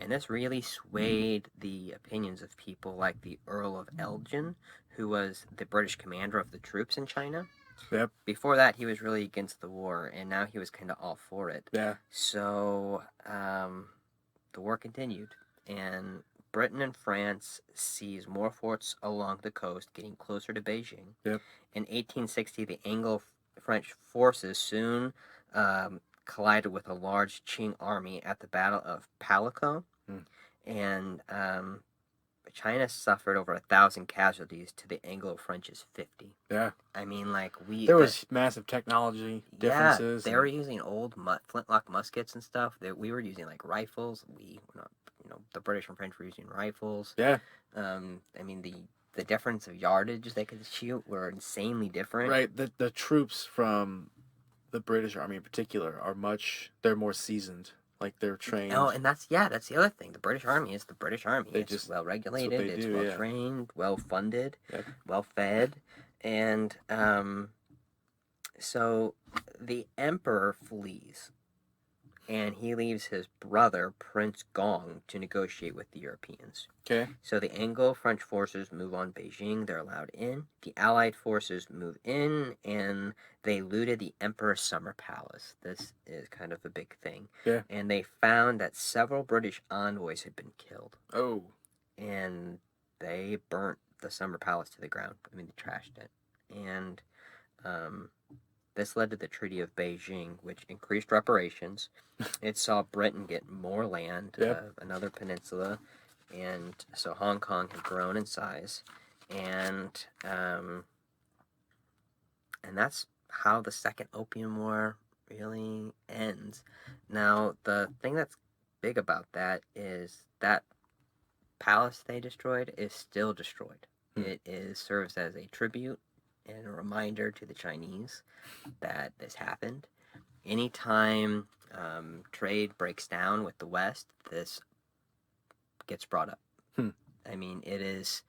And this really swayed the opinions of people like the Earl of Elgin, who was the British commander of the troops in China. Yep. Before that, he was really against the war, and now he was kind of all for it. Yeah. So the war continued, and Britain and France seized more forts along the coast, getting closer to Beijing. Yep. In 1860, the Anglo-French forces soon collided with a large Qing army at the Battle of Palaco, and China suffered over 1,000 casualties to the Anglo-French's 50. Yeah. I mean, like, there was massive technology differences. Yeah, they were using old flintlock muskets and stuff. We were using, like, rifles. We were not, the British and French were using rifles. Yeah. I mean, the difference of yardage they could shoot were insanely different. Right. The troops from the British Army in particular they're more seasoned. Like they're trained. Oh, and that's the other thing. The British Army is the British Army. It's well regulated, it's well trained, well funded, well fed, and so the Emperor flees, and he leaves his brother Prince Gong to negotiate with the Europeans. Okay. So the Anglo-French forces move on Beijing. They're allowed in. The Allied forces move in, and they looted the Emperor's summer palace. This is kind of a big thing. Yeah. And they found that several British envoys had been killed. Oh. And they burnt the summer palace to the ground. I mean, they trashed it. And this led to the Treaty of Beijing, which increased reparations. It saw Britain get more land, another peninsula. And so Hong Kong had grown in size, and that's how the Second Opium War really ends. Now, the thing that's big about that is that palace they destroyed is still destroyed. It serves as a tribute and a reminder to the Chinese that this happened. Anytime trade breaks down with the West, this gets brought up. I mean, it is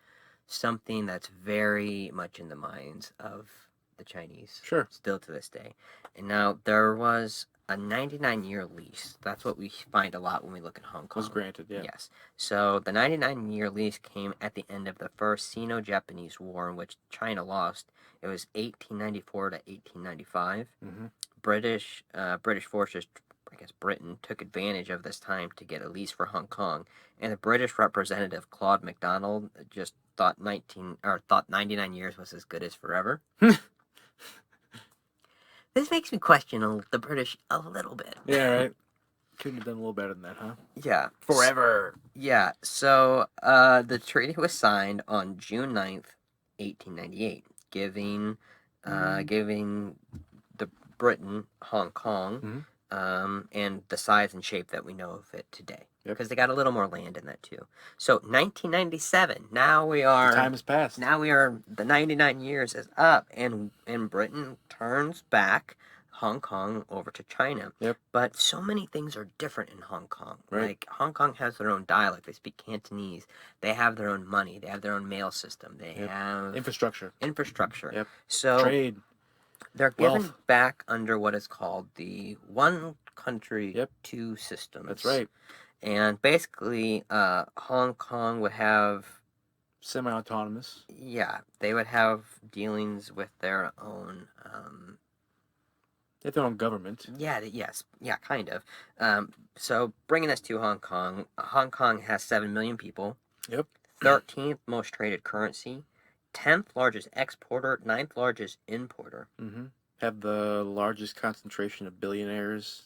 something that's very much in the minds of the Chinese. Sure. Still to this day. And now, there was a 99-year lease. That's what we find a lot when we look at Hong Kong. Was granted, yeah. Yes. So, the 99-year lease came at the end of the First Sino-Japanese War, in which China lost. It was 1894 to 1895. Mm-hmm. British forces, I guess Britain, took advantage of this time to get a lease for Hong Kong, and the British representative Claude MacDonald just thought 99 years was as good as forever. This makes me question the British a little bit. Yeah, right. Couldn't have done a little better than that, huh? Yeah. Forever. Yeah. So the treaty was signed on June 9th, 1898, giving the Britain Hong Kong, and the size and shape that we know of it today. Because they got a little more land in that too. So 1997. Now we are. The time has passed. Now we are. The 99 years is up, and Britain turns back Hong Kong over to China. Yep. But so many things are different in Hong Kong. Right. Like Hong Kong has their own dialect. They speak Cantonese. They have their own money. They have their own mail system. They have infrastructure. Infrastructure. Yep. So trade. They're given back under what is called the one country, two systems. That's right. And basically, Hong Kong would have semi-autonomous. Yeah, they would have dealings with their own. They have their own government. Yeah. Yes. Yeah. Kind of. So bringing us to Hong Kong. Hong Kong has 7 million people. Yep. 13th most traded currency. 10th largest exporter. 9th largest importer. Mm-hmm. Have the largest concentration of billionaires.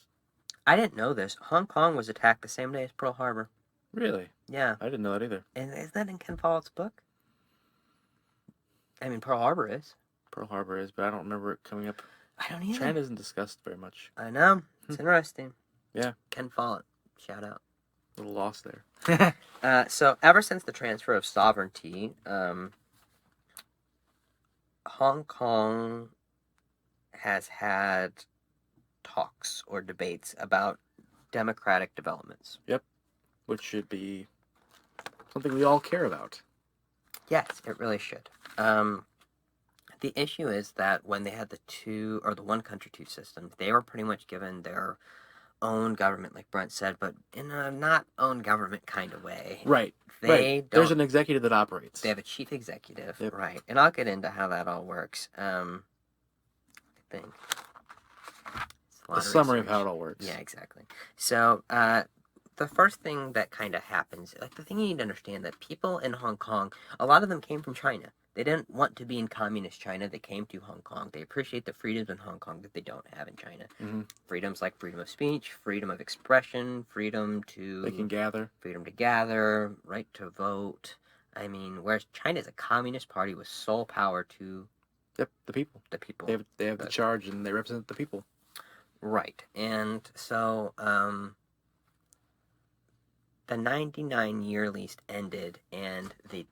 I didn't know this. Hong Kong was attacked the same day as Pearl Harbor. Really? Yeah. I didn't know that either. And is that in Ken Follett's book? I mean, Pearl Harbor is. Pearl Harbor is, but I don't remember it coming up. I don't either. China isn't discussed very much. I know. It's interesting. Yeah. Ken Follett. Shout out. A little lost there. So, ever since the transfer of sovereignty, Hong Kong has had talks or debates about democratic developments. Yep. Which should be something we all care about. Yes, it really should. The issue is that when they had the one country, two systems, they were pretty much given their own government, like Brent said, but in a not own government kind of way. Right. There's an executive that operates. They have a chief executive. Yep. Right. And I'll get into how that all works. I think. A summary of how it all works. Yeah, exactly. So, the first thing that kind of happens, like the thing you need to understand, that people in Hong Kong, a lot of them came from China. They didn't want to be in communist China. They came to Hong Kong. They appreciate the freedoms in Hong Kong that they don't have in China. Mm-hmm. Freedoms like freedom of speech, freedom of expression, freedom to... They can gather. Freedom to gather, right to vote. I mean, whereas China is a communist party with sole power to... Yep, the people. The people. They have the charge and they represent the people. Right. And so, the 99-year lease ended, and the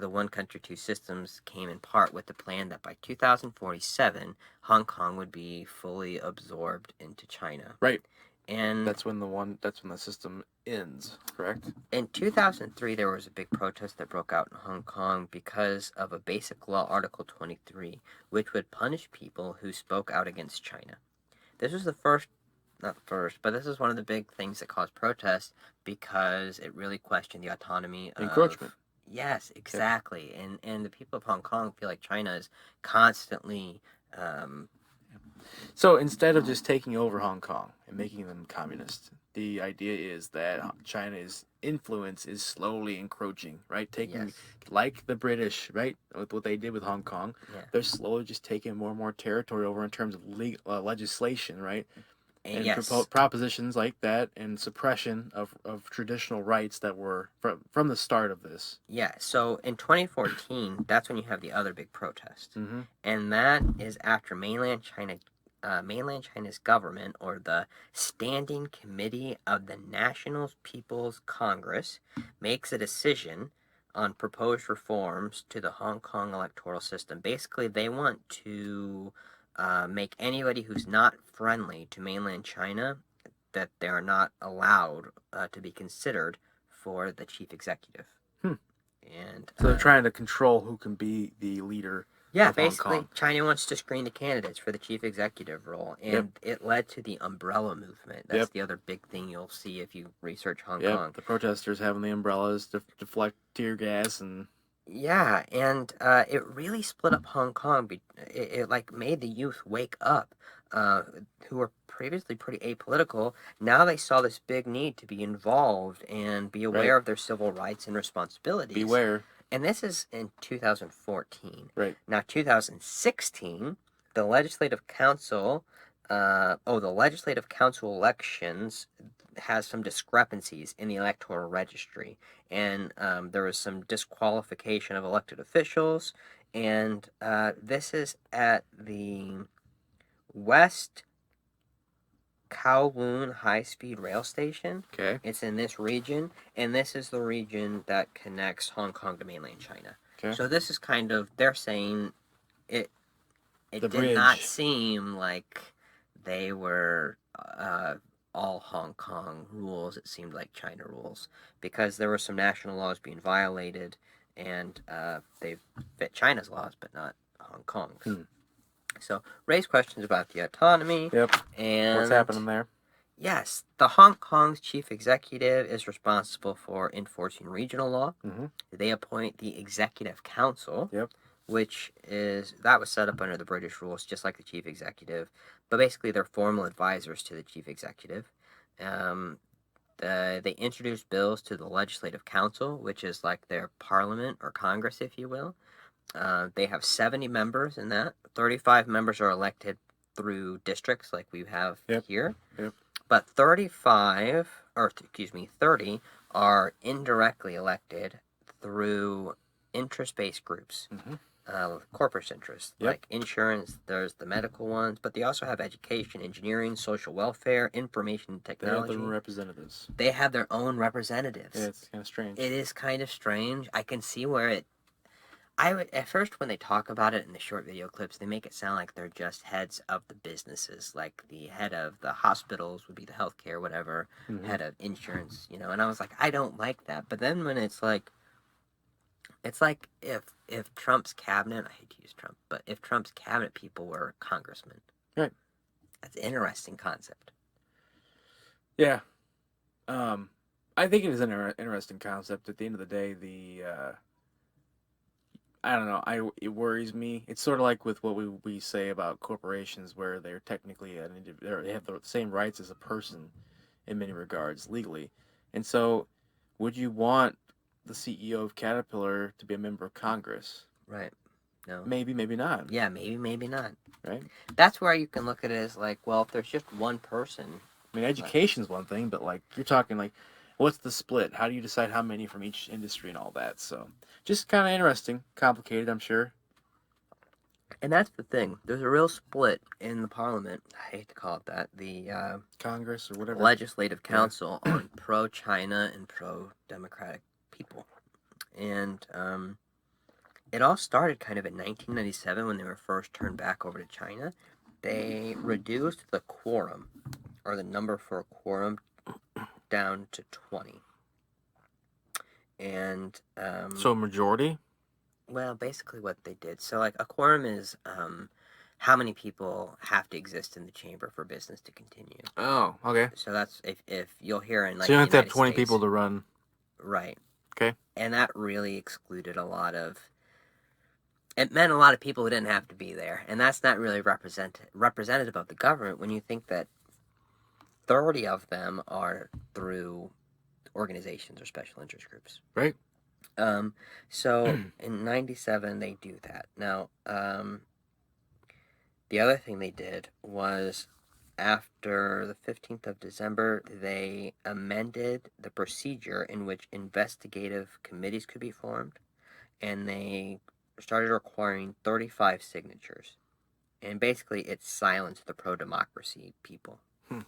one country, two systems came in part with the plan that by 2047, Hong Kong would be fully absorbed into China. Right. And that's when the system ends, correct? In 2003, there was a big protest that broke out in Hong Kong because of a basic law, Article 23, which would punish people who spoke out against China. This was not the first, but this is one of the big things that caused protests because it really questioned the autonomy of... Encroachment. Yes, exactly. Yep. And the people of Hong Kong feel like China is constantly... So instead of just taking over Hong Kong and making them communist, the idea is that China's influence is slowly encroaching, right? Taking, like the British, right? With what they did with Hong Kong, they're slowly just taking more and more territory over in terms of legal legislation, right? And propositions like that and suppression of traditional rights that were from the start of this. Yeah, so in 2014, that's when you have the other big protest. Mm-hmm. And that is after mainland China's government, or the Standing Committee of the National People's Congress, makes a decision on proposed reforms to the Hong Kong electoral system. Basically, they want to make anybody who's not friendly to mainland China, that they are not allowed to be considered for the chief executive. And so they're trying to control who can be the leader. Yeah, basically, China wants to screen the candidates for the chief executive role, and it led to the umbrella movement. That's the other big thing you'll see if you research Hong Kong. The protesters having the umbrellas to deflect tear gas and... Yeah, and it really split up Hong Kong. It like made the youth wake up, who were previously pretty apolitical. Now they saw this big need to be involved and be aware of their civil rights and responsibilities. Beware. And this is in 2014. Right. Now, 2016, the Legislative Council, the Legislative Council elections has some discrepancies in the electoral registry. And there was some disqualification of elected officials. And this is at the West Kowloon high-speed rail station. Okay. It's in this region, and this is the region that connects Hong Kong to mainland China. Okay. So this is kind of, they're saying it did not seem like they were all Hong Kong rules. It seemed like China rules, because there were some national laws being violated, and they fit China's laws, but not Hong Kong's. So, raise questions about the autonomy. And what's happening there? Yes, the Hong Kong's chief executive is responsible for enforcing regional law. They appoint the executive council, which was set up under the British rules, just like the chief executive. But basically, they're formal advisors to the chief executive. They introduce bills to the legislative council, which is like their parliament or Congress, if you will. They have 70 members in that. 35 members are elected through districts like we have here. But 30 are indirectly elected through interest-based groups. Corporate interests, like insurance, there's the medical ones, but they also have education, engineering, social welfare, information technology. They have their own representatives. They have their own representatives. Yeah, it's kind of strange. It is kind of strange. I can see where at first, when they talk about it in the short video clips, they make it sound like they're just heads of the businesses, like the head of the hospitals would be the healthcare, whatever, head of insurance, and I was like, I don't like that. But then when it's like if Trump's cabinet, I hate to use Trump, but if Trump's cabinet people were congressmen. Right. That's an interesting concept. Yeah. I think it is an interesting concept. At the end of the day, I don't know. It worries me. It's sort of like with what we say about corporations, where they're technically they have the same rights as a person in many regards legally. And so, would you want the CEO of Caterpillar to be a member of Congress? Right. No. Maybe, maybe not. Yeah, maybe not. Right. That's where you can look at it as like, well, if there's just one person. I mean, education's one thing, but like you're talking like, what's the split? How do you decide how many from each industry and all that? So, just kind of interesting, complicated, I'm sure. And that's the thing. There's a real split in the parliament. I hate to call it that. The Congress or whatever. Legislative Council on pro-China and pro-democratic people. And it all started kind of in 1997 when they were first turned back over to China. They reduced the quorum, or the number for a quorum, down to 20. And so majority? Well, basically what they did. So like a quorum is how many people have to exist in the chamber for business to continue. Oh, okay. So that's if you'll hear in like so you the have to have United 20 States, people to run. right? Okay. And that really excluded a lot of. It meant a lot of people who didn't have to be there, and that's not really representative of the government when you think that 30 of them are through organizations or special interest groups. Right. So in 97 they do that. Now, the other thing they did was after the 15th of December, they amended the procedure in which investigative committees could be formed, and they started requiring 35 signatures. And basically, it silenced the pro-democracy people.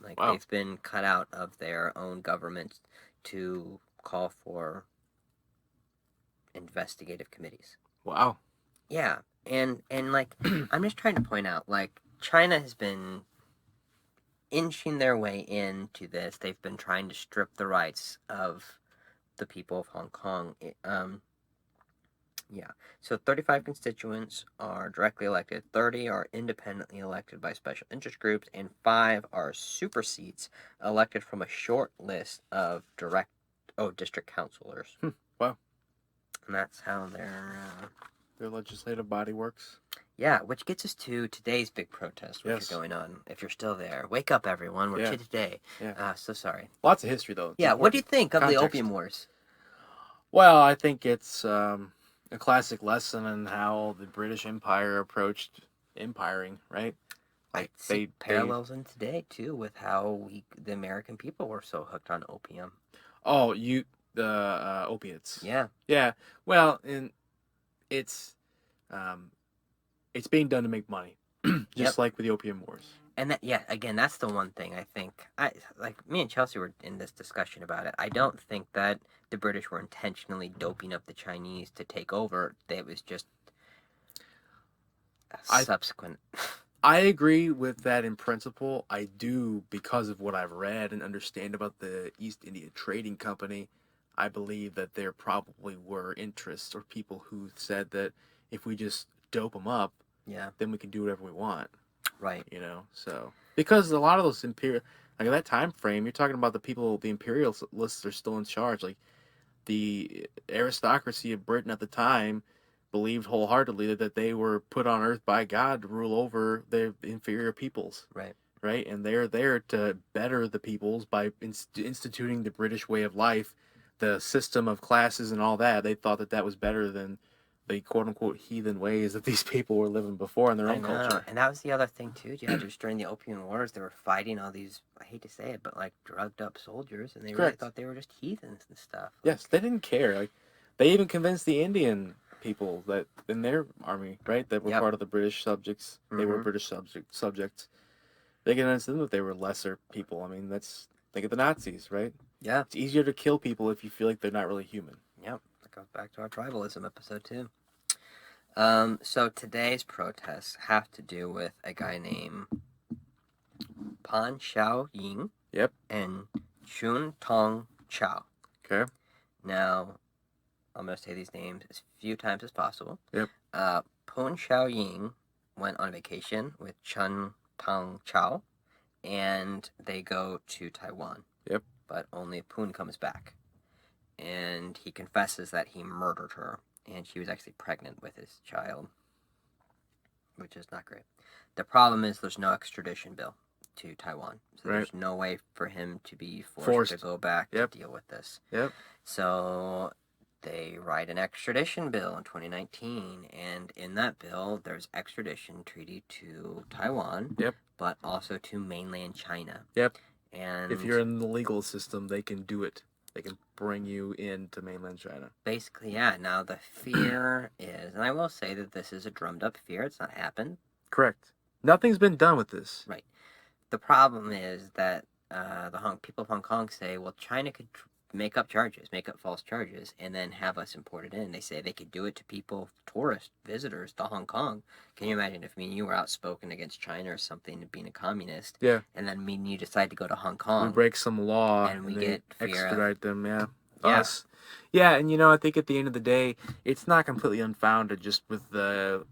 Like, wow. They've been cut out of their own government to call for investigative committees. Wow. Yeah, and like, I'm just trying to point out, like, China has been inching their way into this. They've been trying to strip the rights of the people of Hong Kong. Yeah. So 35 constituents are directly elected, 30 are independently elected by special interest groups, and 5 are super seats elected from a short list of district councilors. Wow. And that's how their legislative body works. Yeah, which gets us to today's big protest, which is going on. If you're still there, wake up, everyone. We're here today. Yeah. So sorry. Lots of history, though. Yeah, what do you think of the Context. Opium Wars? Well, I think it's a classic lesson in how the British Empire approached empiring, right? Like I see parallels in today, too, with how the American people were so hooked on opium. Oh, the opiates. Yeah. Yeah. Well, and it's being done to make money, just like with the Opium Wars. And again, that's the one thing I think. Me and Chelsea were in this discussion about it. I don't think that the British were intentionally doping up the Chinese to take over. It was just subsequent. I agree with that in principle. I do, because of what I've read and understand about the East India Trading Company. I believe that there probably were interests or people who said that if we just dope them up, then we can do whatever we want. Right. So because a lot of those like in that time frame, you're talking about the imperialists are still in charge. Like the aristocracy of Britain at the time believed wholeheartedly that they were put on earth by God to rule over the inferior peoples. Right. Right, and they're there to better the peoples by instituting the British way of life, the system of classes and all that. They thought that was better than the quote-unquote heathen ways that these people were living before in their own culture. And that was the other thing, too. Yeah, just during the Opium Wars, they were fighting all these, I hate to say it, but like drugged up soldiers, and they really thought they were just heathens and stuff. Yes, they didn't care. Like, they even convinced the Indian people that in their army, right, that were part of the British subjects, they were British subjects. They convinced them that they were lesser people. I mean, think of the Nazis, right? Yeah. It's easier to kill people if you feel like they're not really human. Yep. That goes back to our tribalism episode, too. So today's protests have to do with a guy named Pan Xiao Ying. Yep. And Chun Tong Chao. Okay. Now, I'm going to say these names as few times as possible. Yep. Pan Xiao Ying went on vacation with Chun Tong Chao, and they go to Taiwan. Yep. But only Poon comes back. And he confesses that he murdered her, and she was actually pregnant with his child, which is not great. The problem is there's no extradition bill to Taiwan. So there's no way for him to be forced to go back to deal with this. Yep. So they write an extradition bill in 2019, and in that bill, there's extradition treaty to Taiwan, but also to mainland China. Yep. And if you're in the legal system, they can do it. they can bring you into mainland China. Basically, yeah. Now the fear is, and I will say that this is a drummed up fear. It's not happened. Correct. Nothing's been done with this. Right. The problem is that people of Hong Kong say, well, China could make up false charges, and then have us imported in. They say they could do it to people, tourists, visitors to Hong Kong. Can you imagine if me and you were outspoken against China or something, being a communist, Yeah. and then me and you decide to go to Hong We Kong, break some law and we they get fear extradite them, yeah. Yeah. Us. Yeah, and I think at the end of the day, it's not completely unfounded just with the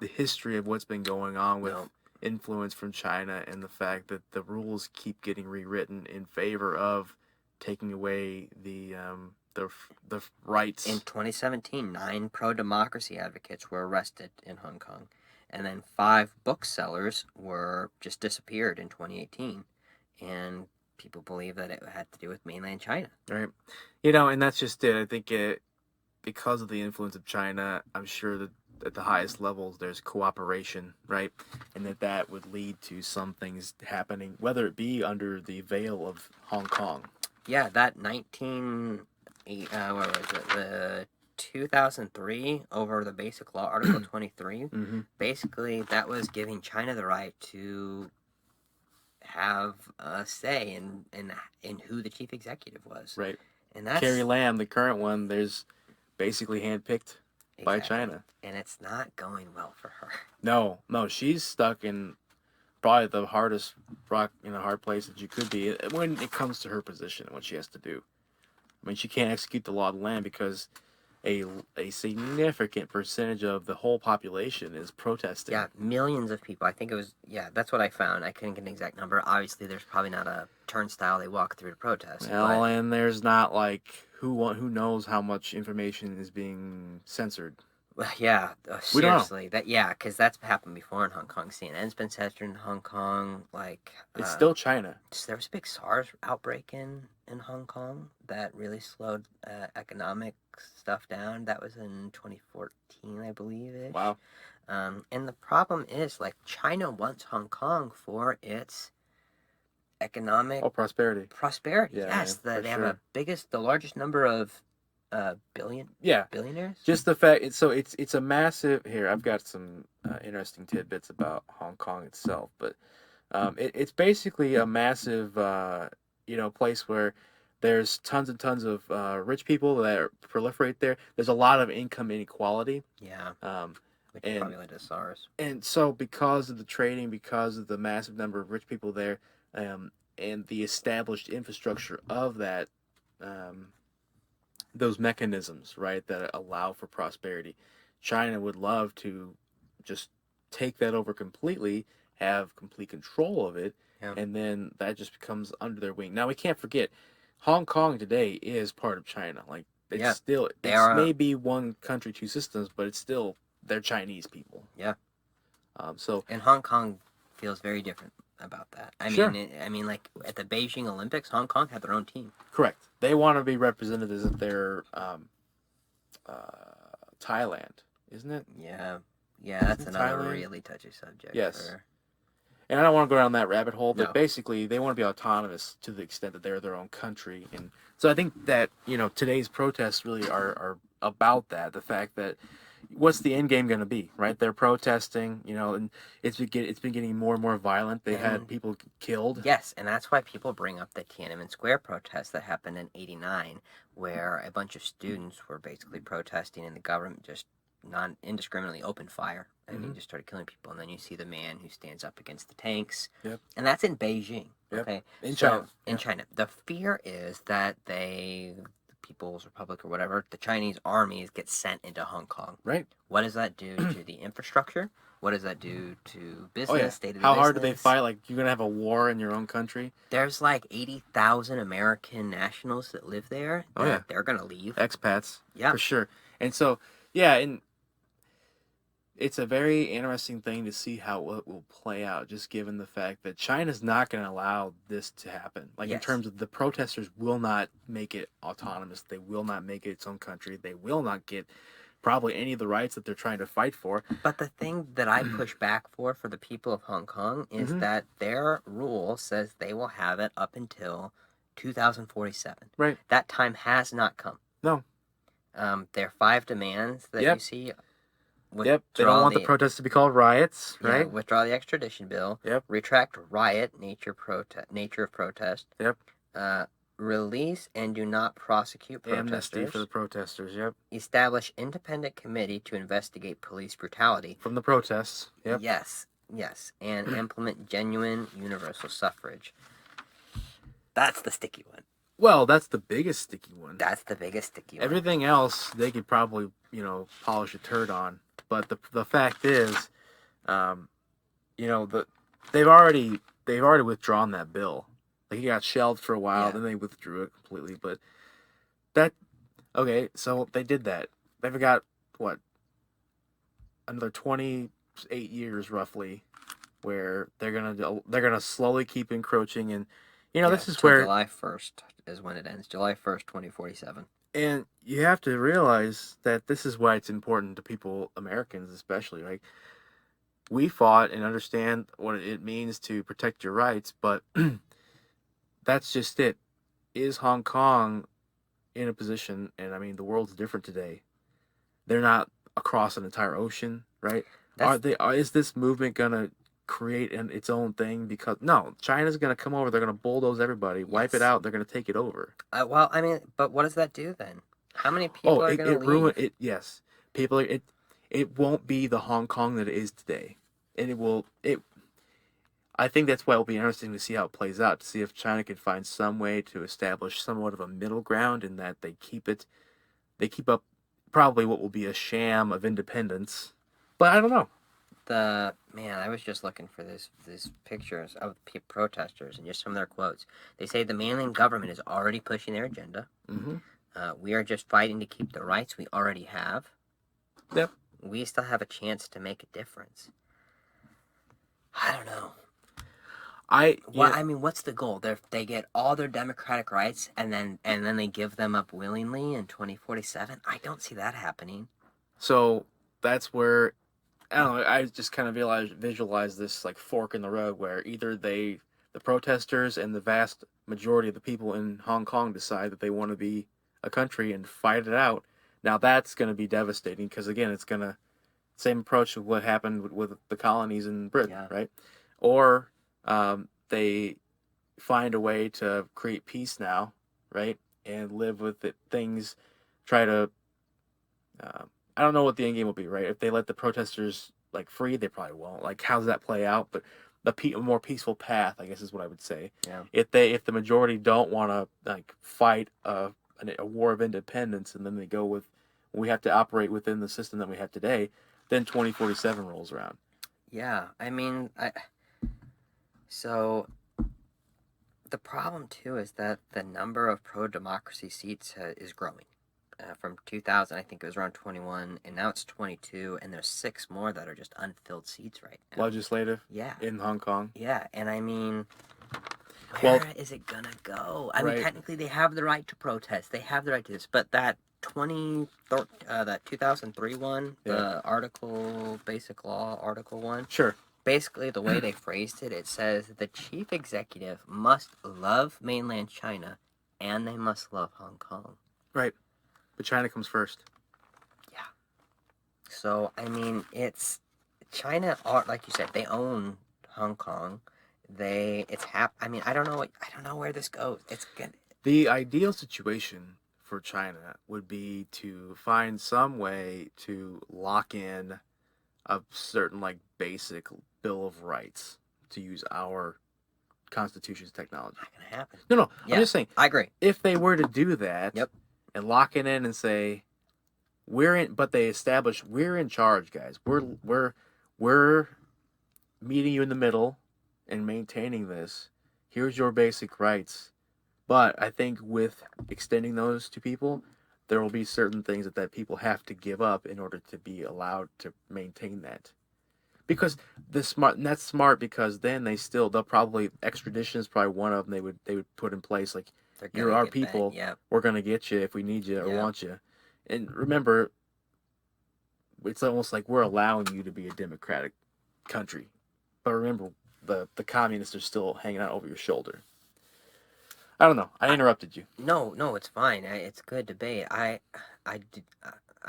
history of what's been going on with No. influence from China and the fact that the rules keep getting rewritten in favor of taking away the rights. In 2017, 9 pro-democracy advocates were arrested in Hong Kong, and then 5 booksellers were just disappeared in 2018, and people believe that it had to do with mainland China. Right. And that's just it. I think because of the influence of China, I'm sure that at the highest levels there's cooperation, right? And that would lead to some things happening, whether it be under the veil of Hong Kong. Yeah, that 2003 over the Basic Law, Article 23, Mm-hmm. basically that was giving China the right to have a say in who the chief executive was. Right. And that's Carrie Lam, the current one, there's basically handpicked by China. And it's not going well for her. No, she's stuck in probably the hardest rock in a hard place that you could be when it comes to her position and what she has to do. I mean, she can't execute the law of the land because a significant percentage of the whole population is protesting. Yeah, millions of people. I think it was, that's what I found. I couldn't get an exact number. Obviously, there's probably not a turnstile they walk through to protest. Well, and there's not like who knows how much information is being censored. Well, yeah, We don't know. seriously, because that's happened before in Hong Kong. CNN's been censored in Hong Kong. It's still China. There was a big SARS outbreak in Hong Kong that really slowed economic stuff down. That was in 2014, I believe. Wow. And the problem is, China wants Hong Kong for its economic prosperity. Yeah, yes, they have the largest number of billionaires. Just the fact it's a massive. Here, I've got some interesting tidbits about Hong Kong itself, but it's basically a massive place where there's tons and tons of rich people that proliferate there. There's a lot of income inequality. Yeah. Which and probably led to SARS. And so, because of the trading, because of the massive number of rich people there, and the established infrastructure of that, those mechanisms, right, that allow for prosperity, China would love to just take that over completely, have complete control of it, and then that just becomes under their wing. Now, we can't forget, Hong Kong today is part of China. It's still, maybe one country, two systems, but it's still, they're Chinese people. Yeah. And Hong Kong feels very different about that. I mean, at the Beijing Olympics, Hong Kong had their own team. Correct. They want to be represented as their Thailand, isn't it? Yeah. Yeah, that's another really touchy subject. Yes. And I don't want to go down that rabbit hole, but basically they want to be autonomous to the extent that they're their own country. And so I think that, today's protests really are about that, the fact that what's the end game going to be, right? They're protesting, and it's been getting more and more violent. They had people killed. Yes, and that's why people bring up the Tiananmen Square protests that happened in '89, where a bunch of students were basically protesting and the government just indiscriminately opened fire. I mean, just started killing people. And then you see the man who stands up against the tanks. Yep. And that's in Beijing. Yep. Okay. In China. In China. The fear is that the People's Republic or whatever, the Chinese armies get sent into Hong Kong. Right. What does that do to the infrastructure? What does that do to business, state of How hard do they fight? You're going to have a war in your own country? There's 80,000 American nationals that live there. They're going to leave. Expats. Yeah. For sure. And so, and it's a very interesting thing to see how it will play out, just given the fact that China's not going to allow this to happen. In terms of the protesters will not make it autonomous. They will not make it its own country. They will not get probably any of the rights that they're trying to fight for. But the thing that I push back for the people of Hong Kong is that their rule says they will have it up until 2047. Right. That time has not come. No. There are 5 demands that you see. Yep. They don't want the protests to be called riots, right? Yeah, withdraw the extradition bill. Yep. Retract riot, nature of protest. Yep. Release and do not prosecute protesters. Amnesty for the protesters, yep. Establish independent committee to investigate police brutality. From the protests, yep. Yes. And implement genuine universal suffrage. That's the sticky one. Well, that's the biggest sticky one. Everything else, they could probably, polish a turd on. But the fact is, they've already withdrawn that bill. Like, it got shelved for a while, then they withdrew it completely. But so they did that. They've got another 28 years roughly, where they're gonna slowly keep encroaching, and this is where July 1st is when it ends. July 1st, 2047. And you have to realize that this is why it's important to people, Americans especially. Like, we fought and understand what it means to protect your rights, but that's just it. Is Hong Kong in a position, and I mean, the world's different today. They're not across an entire ocean, right? Is this movement gonna create its own thing? Because no, China's gonna come over. They're gonna bulldoze everybody, wipe it out. They're gonna take it over. Well, I mean, but what does that do then? How many people are gonna leave? Ruin it. Yes, people. It won't be the Hong Kong that it is today, and it will. I think that's why it'll be interesting to see how it plays out. To see if China can find some way to establish somewhat of a middle ground, in that they keep up probably what will be a sham of independence. But I don't know. I was just looking for these pictures of protesters and just some of their quotes. They say the mainland government is already pushing their agenda. Mm-hmm. We are just fighting to keep the rights we already have. Yep. We still have a chance to make a difference. I don't know. I mean, what's the goal? They get all their democratic rights and then they give them up willingly in 2047? I don't see that happening. So that's where, I don't know, I just kind of visualize this like fork in the road, where either the protesters and the vast majority of the people in Hong Kong decide that they want to be a country and fight it out. Now that's going to be devastating, because again, it's going to, same approach to what happened with the colonies in Britain, right? Or they find a way to create peace now, right? And live with it. Things, try to, I don't know what the end game will be, right? If they let the protesters like free, they probably won't. Like, how does that play out? But a more peaceful path, I guess, is what I would say. Yeah. If the majority don't want to like fight a war of independence, and then they go with, we have to operate within the system that we have today, then 2047 rolls around. Yeah, I mean, so the problem too is that the number of pro-democracy seats is growing. From 2000, I think it was around 21, and now it's 22, and there's 6 more that are just unfilled seats right now. Legislative? Yeah. In Hong Kong? Yeah, and I mean, where is it gonna go? I mean, technically they have the right to protest, they have the right to this, but that 2003 one, the article, basic law, article 1. Sure. Basically, the way they phrased it, it says the chief executive must love mainland China, and they must love Hong Kong. Right. But China comes first. Yeah. So, I mean, it's China, like you said, they own Hong Kong. I mean, I don't know where this goes. It's good. The ideal situation for China would be to find some way to lock in a certain like basic Bill of Rights, to use our Constitution's technology. Not gonna happen. No. Yeah, I'm just saying. I agree. If they were to do that, and lock it in and say, but they establish we're in charge, guys. We're meeting you in the middle and maintaining this. Here's your basic rights. But I think with extending those to people, there will be certain things that people have to give up in order to be allowed to maintain that. Because that's smart, because then they'll probably, extradition is probably one of them they would put in place, like, you're our people, we're going to get you if we need you or want you. And remember, it's almost like we're allowing you to be a democratic country. But remember, the communists are still hanging out over your shoulder. I don't know. I interrupted you. No, it's fine. It's good debate. I, I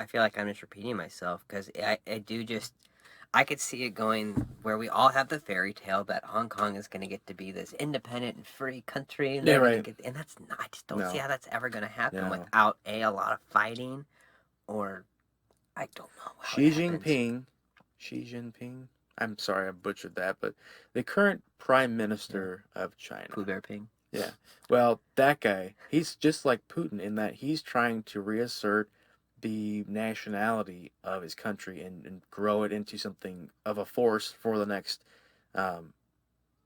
feel like I'm just repeating myself because I do just I could see it going where we all have the fairy tale that Hong Kong is going to get to be this independent and free country, and Yeah, they're going to right. get, and that's not, I just don't see No, how that's ever going to happen no. without a lot of fighting, or I don't know how it Xi happens. Jinping, Xi Jinping. I'm sorry, I butchered that, but the current Prime Yeah, Minister of China. Pooh Bear Ping. Yeah. Well, that guy, he's just like Putin in that he's trying to reassert the nationality of his country and grow it into something of a force for um,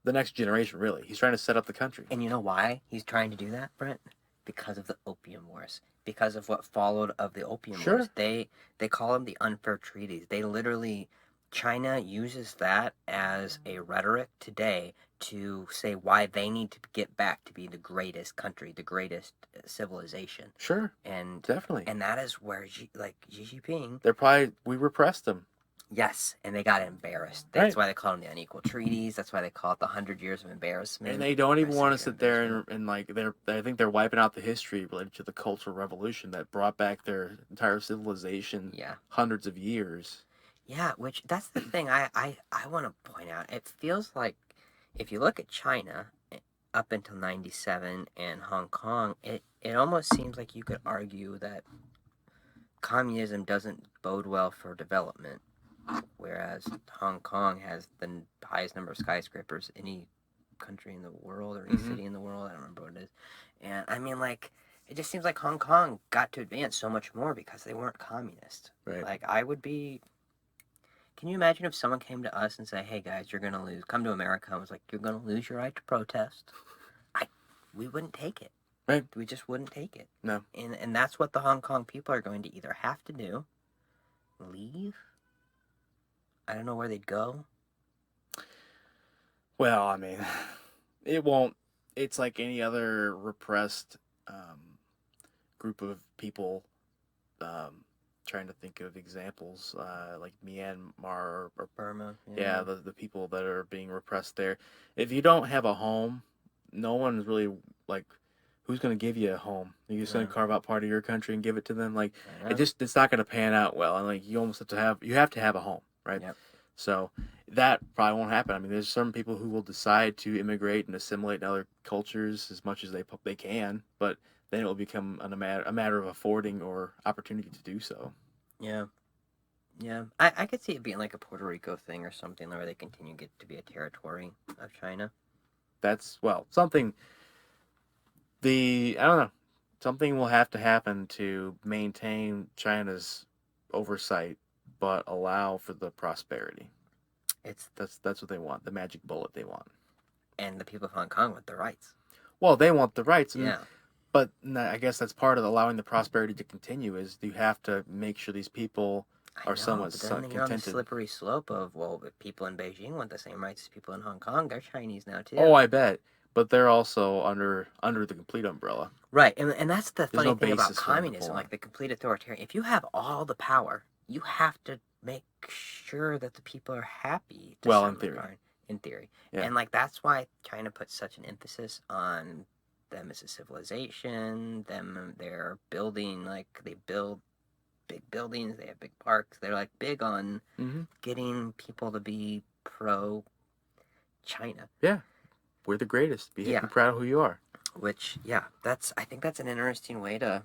the next generation. Really, he's trying to set up the country. And you know why he's trying to do that, Brent? Because of the Opium Wars. Because of what followed of the Opium Wars. Sure. They call them the unfair treaties. They literally China uses that as a rhetoric today to say why they need to get back to be the greatest country, the greatest civilization. Sure. And Definitely. and that is where like Xi Jinping. We repressed them. Yes, and they got embarrassed. That's Right. why they call them the unequal treaties. That's why they call it the 100 years of embarrassment. And they don't even want to Severe sit there embarrassment. and like I think they're wiping out the history related to the Cultural Revolution that brought back their entire civilization Yeah. hundreds of years. Yeah, which that's the thing I want to point out. It feels like if you look at China up until 97 and Hong Kong, it almost seems like you could argue that communism doesn't bode well for development, whereas Hong Kong has the highest number of skyscrapers any country in the world or any city in the world. I don't remember what it is. And I mean, like, it just seems like Hong Kong got to advance so much more because they weren't communist. Right. Like, I would be. Can you imagine if someone came to us and said, "Hey guys, you're gonna lose. Come to America." I was like, "You're gonna lose your right to protest." We wouldn't take it. Right. We just wouldn't take it. No. And that's what the Hong Kong people are going to either have to do, leave. I don't know where they'd go. Well, I mean, it won't. It's like any other repressed group of people. Trying to think of examples like Myanmar or Burma. yeah, the people that are being repressed there. If you don't have a home, no one's really like, who's going to give you a home? You're just going to carve out part of your country and give it to them. Like it's not going to pan out well. And like you almost have to have a home, right? Yep. So that probably won't happen. I mean, there's some people who will decide to immigrate and assimilate in other cultures as much as they can, but then it will become a matter of affording or opportunity to do so. Yeah. Yeah. I could see it being like a Puerto Rico thing or something where they continue to get to be a territory of China. That's, well, something, I don't know, something will have to happen to maintain China's oversight, but allow for the prosperity. That's what they want, the magic bullet they want. And the people of Hong Kong want the rights. Well, they want the rights. Yeah. But I guess that's part of allowing the prosperity to continue is you have to make sure these people are somewhat contented. You're on the slippery slope of, well, if people in Beijing want the same rights as people in Hong Kong, they're Chinese now too. Oh, I bet. But they're also under the complete umbrella. Right, and that's the funny thing about communism, like the complete authoritarian. If you have all the power, you have to make sure that the people are happy. Well, in theory. In theory. Yeah. And like that's why China puts such an emphasis on them as a civilization, they're building, like they build big buildings, they have big parks, they're like big on getting people to be pro China. Yeah. We're the greatest. Be proud of who you are. Which, I think that's an interesting way to,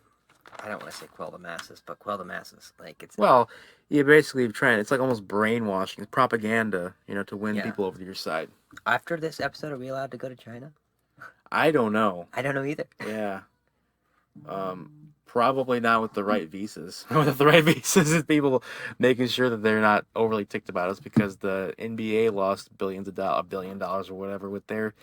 I don't want to say quell the masses, but quell the masses. Like it's. Well, you're basically trying. It's like almost brainwashing, it's propaganda, to win people over to your side. After this episode, are we allowed to go to China? I don't know. I don't know either. Yeah. Probably not with the right visas. With the right visas, is people making sure that they're not overly ticked about us because the NBA lost $1 billion or whatever with their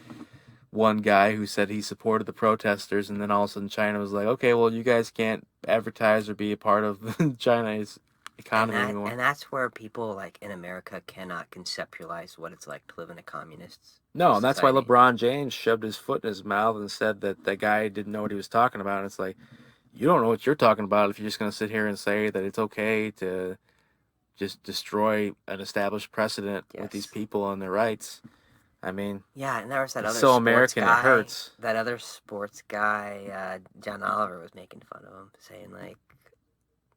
one guy who said he supported the protesters, and then all of a sudden China was like, okay, well, you guys can't advertise or be a part of China's economy anymore. And that's where people like in America cannot conceptualize what it's like to live in a communist No, and that's why LeBron James shoved his foot in his mouth and said that the guy didn't know what he was talking about. And it's like, you don't know what you're talking about if you're just going to sit here and say that it's okay to just destroy an established precedent with these people and their rights. I mean, Yeah, and there was that it's other so sports American it guy. hurts. That other sports guy, John Oliver, was making fun of him, saying like,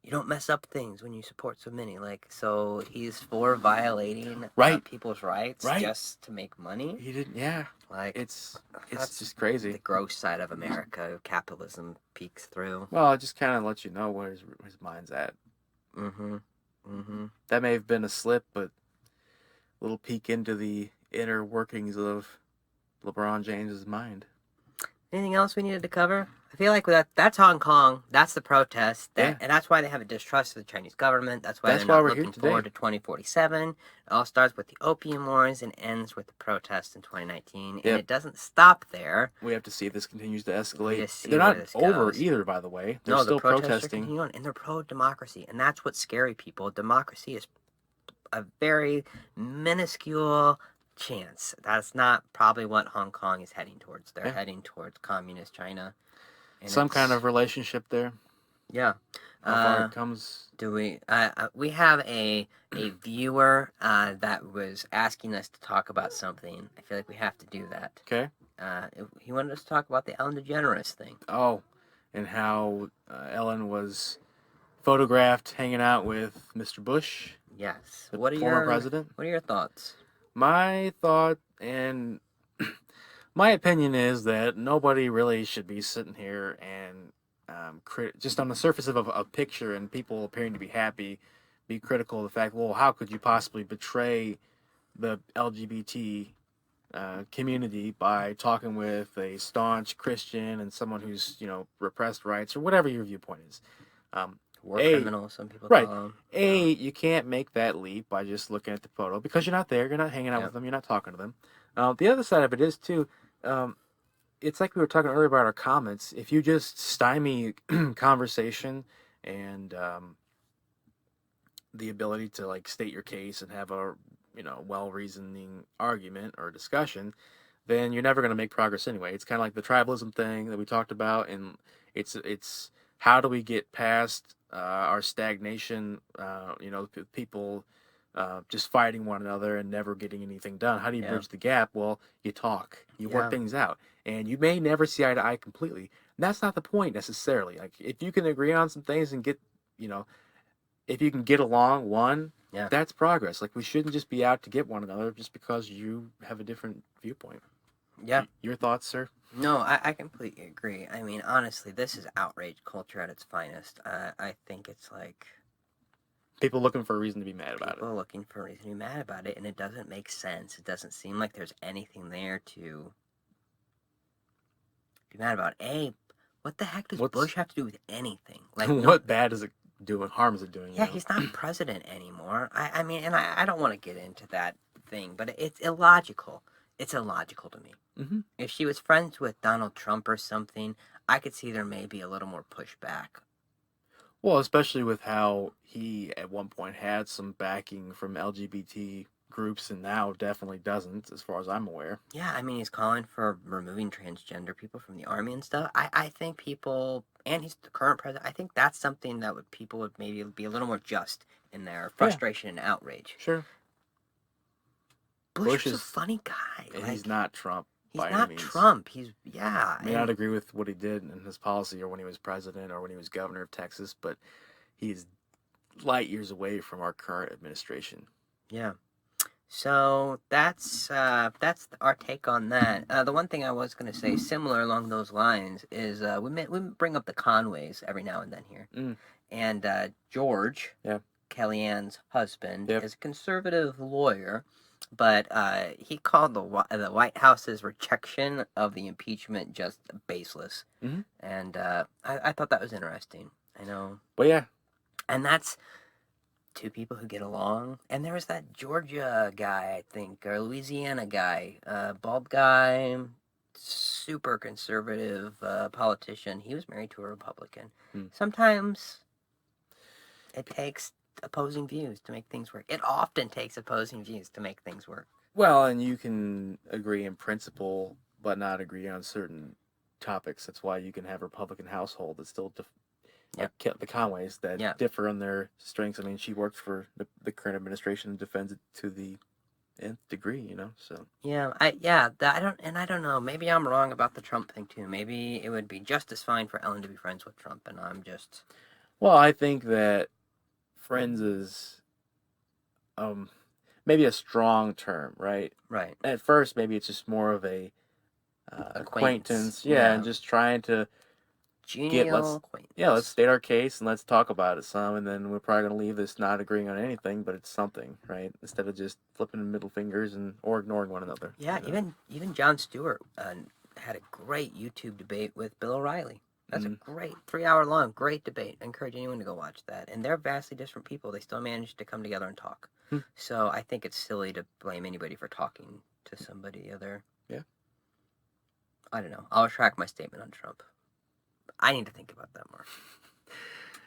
"You don't mess up things when you support so many." Like, so he's for violating Right. people's rights Right. just to make money. He didn't. Yeah. Like, It's that's just crazy. the gross side of America. Capitalism peeks through. Well, it just kind of lets you know where his mind's at. Mm-hmm. Mm-hmm. That may have been a slip, but a little peek into the inner workings of LeBron James's mind. Anything else we needed to cover? I feel like that's Hong Kong. That's the protest. And that's why they have a distrust of the Chinese government. That's why they're not looking forward to 2047. It all starts with the Opium Wars and ends with the protests in 2019. And it doesn't stop there. We have to see if this continues to escalate. See they're not over goes. either, by the way. They're still the protests protesting. Are continuing, and they're pro-democracy. And that's what's scary, people. Democracy is a very minuscule chance. That's not probably what Hong Kong is heading towards. They're heading towards communist China. And some kind of relationship there. Yeah. How far it comes. Do we? We have a viewer that was asking us to talk about something. I feel like we have to do that. Okay. He wanted us to talk about the Ellen DeGeneres thing. Oh, and how Ellen was photographed hanging out with Mr. Bush. Yes. The former president. What are your thoughts? My thought and my opinion is that nobody really should be sitting here and just on the surface of a picture and people appearing to be happy, be critical of the fact, well, how could you possibly betray the LGBT community by talking with a staunch Christian and someone who's, repressed rights or whatever your viewpoint is. War criminal, some people call them. You can't make that leap by just looking at the photo because you're not there, you're not hanging out with them, you're not talking to them. The other side of it is, too, it's like we were talking earlier about our comments. If you just stymie conversation and the ability to, like, state your case and have a, well-reasoning argument or discussion, then you're never going to make progress anyway. It's kind of like the tribalism thing that we talked about, and it's how do we get past our stagnation, people just fighting one another and never getting anything done. How do you bridge the gap? Well, you talk. You work things out. And you may never see eye to eye completely. And that's not the point necessarily. Like, if you can agree on some things and get, if you can get along, that's progress. Like, we shouldn't just be out to get one another just because you have a different viewpoint. Yeah. Your thoughts, sir? No, I completely agree. I mean, honestly, this is outrage culture at its finest. I think it's like... people looking for a reason to be mad about it. People looking for a reason to be mad about it, and it doesn't make sense. It doesn't seem like there's anything there to be mad about. What the heck does Bush have to do with anything? Like, what bad is it doing? Harm is it doing? Yeah, he's not president anymore. I mean, and I don't want to get into that thing, but it's illogical. It's illogical to me. Mm-hmm. If she was friends with Donald Trump or something, I could see there may be a little more pushback. Well, especially with how he at one point had some backing from LGBT groups and now definitely doesn't, as far as I'm aware. Yeah, I mean, he's calling for removing transgender people from the army and stuff. I think people, and he's the current president, I think that's something that people would maybe be a little more just in their frustration and outrage. Sure. Bush is a funny guy. And he's not Trump. He's not Trump. He's, I may not agree with what he did in his policy or when he was president or when he was governor of Texas, but he's light years away from our current administration. Yeah. So that's our take on that. The one thing I was going to say, similar along those lines, is we bring up the Conways every now and then here. And George, Kellyanne's husband, is a conservative lawyer. But he called the White House's rejection of the impeachment just baseless. Mm-hmm. And I thought that was interesting. I know. Well, yeah. And that's two people who get along. And there was that Georgia guy, I think, or Louisiana guy, bald guy, super conservative politician. He was married to a Republican. Sometimes it takes opposing views to make things work. It often takes opposing views to make things work. Well, and you can agree in principle, but not agree on certain topics. That's why you can have a Republican household that still, like the Conways, that differ on their strengths. I mean, she works for the current administration and defends it to the nth degree, you know. So Yeah, I don't know. Maybe I'm wrong about the Trump thing too. Maybe it would be just as fine for Ellen to be friends with Trump, and I'm just. well, I think that friends is maybe a strong term, right? Right. At first, maybe it's just more of a acquaintance, yeah, and Yeah. just trying to Genial acquaintance. let's state our case and let's talk about it some, and then we're probably gonna leave this not agreeing on anything, but it's something, right? Instead of just flipping middle fingers or ignoring one another. Yeah, you know? even Jon Stewart had a great YouTube debate with Bill O'Reilly. That's a great 3 hour long, great debate. I encourage anyone to go watch that. And they're vastly different people. They still managed to come together and talk. So I think it's silly to blame anybody for talking to somebody other. Yeah. I don't know. I'll retract my statement on Trump. I need to think about that more.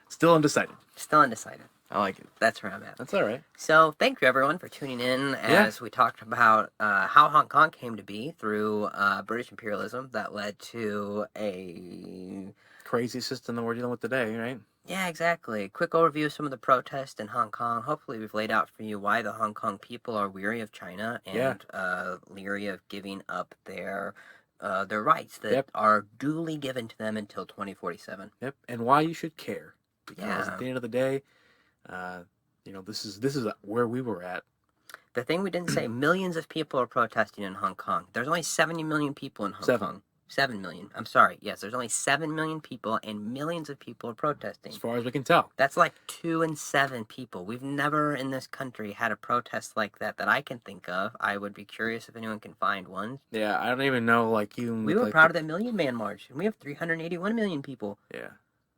Still undecided. Still undecided. I like it. That's where I'm at. That's all right. So thank you, everyone, for tuning in as we talked about how Hong Kong came to be through British imperialism that led to a... crazy system that we're dealing with today, right? Yeah, exactly. Quick overview of some of the protests in Hong Kong. Hopefully we've laid out for you why the Hong Kong people are weary of China and leery of giving up their rights that are duly given to them until 2047. Yep, and why you should care. Because Yeah. at the end of the day, this is where we were at. The thing we didn't say, millions of people are protesting in Hong Kong. There's only 70 million people in Hong Kong. 7 million. I'm sorry. Yes, there's only 7 million people, and millions of people are protesting. As far as we can tell. That's like 2 in 7 people. We've never in this country had a protest like that I can think of. I would be curious if anyone can find one. Yeah, I don't even know, We were proud of the Million Man March, and we have 381 million people. Yeah.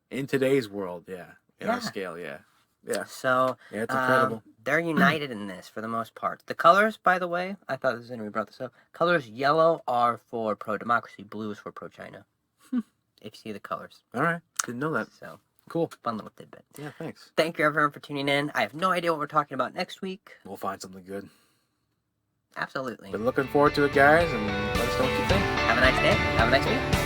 In today's world, yeah. Our scale, yeah. Yeah. So, yeah, it's incredible. They're united in this for the most part. The colors, by the way, I thought this was when we brought this up. Colors yellow are for pro-democracy, blue is for pro-China. If you see the colors. All right. Didn't know that. So, cool. Fun little tidbit. Yeah, thanks. Thank you, everyone, for tuning in. I have no idea what we're talking about next week. We'll find something good. Absolutely. Been looking forward to it, guys, and let us know what you think. Have a nice day. Have a nice week.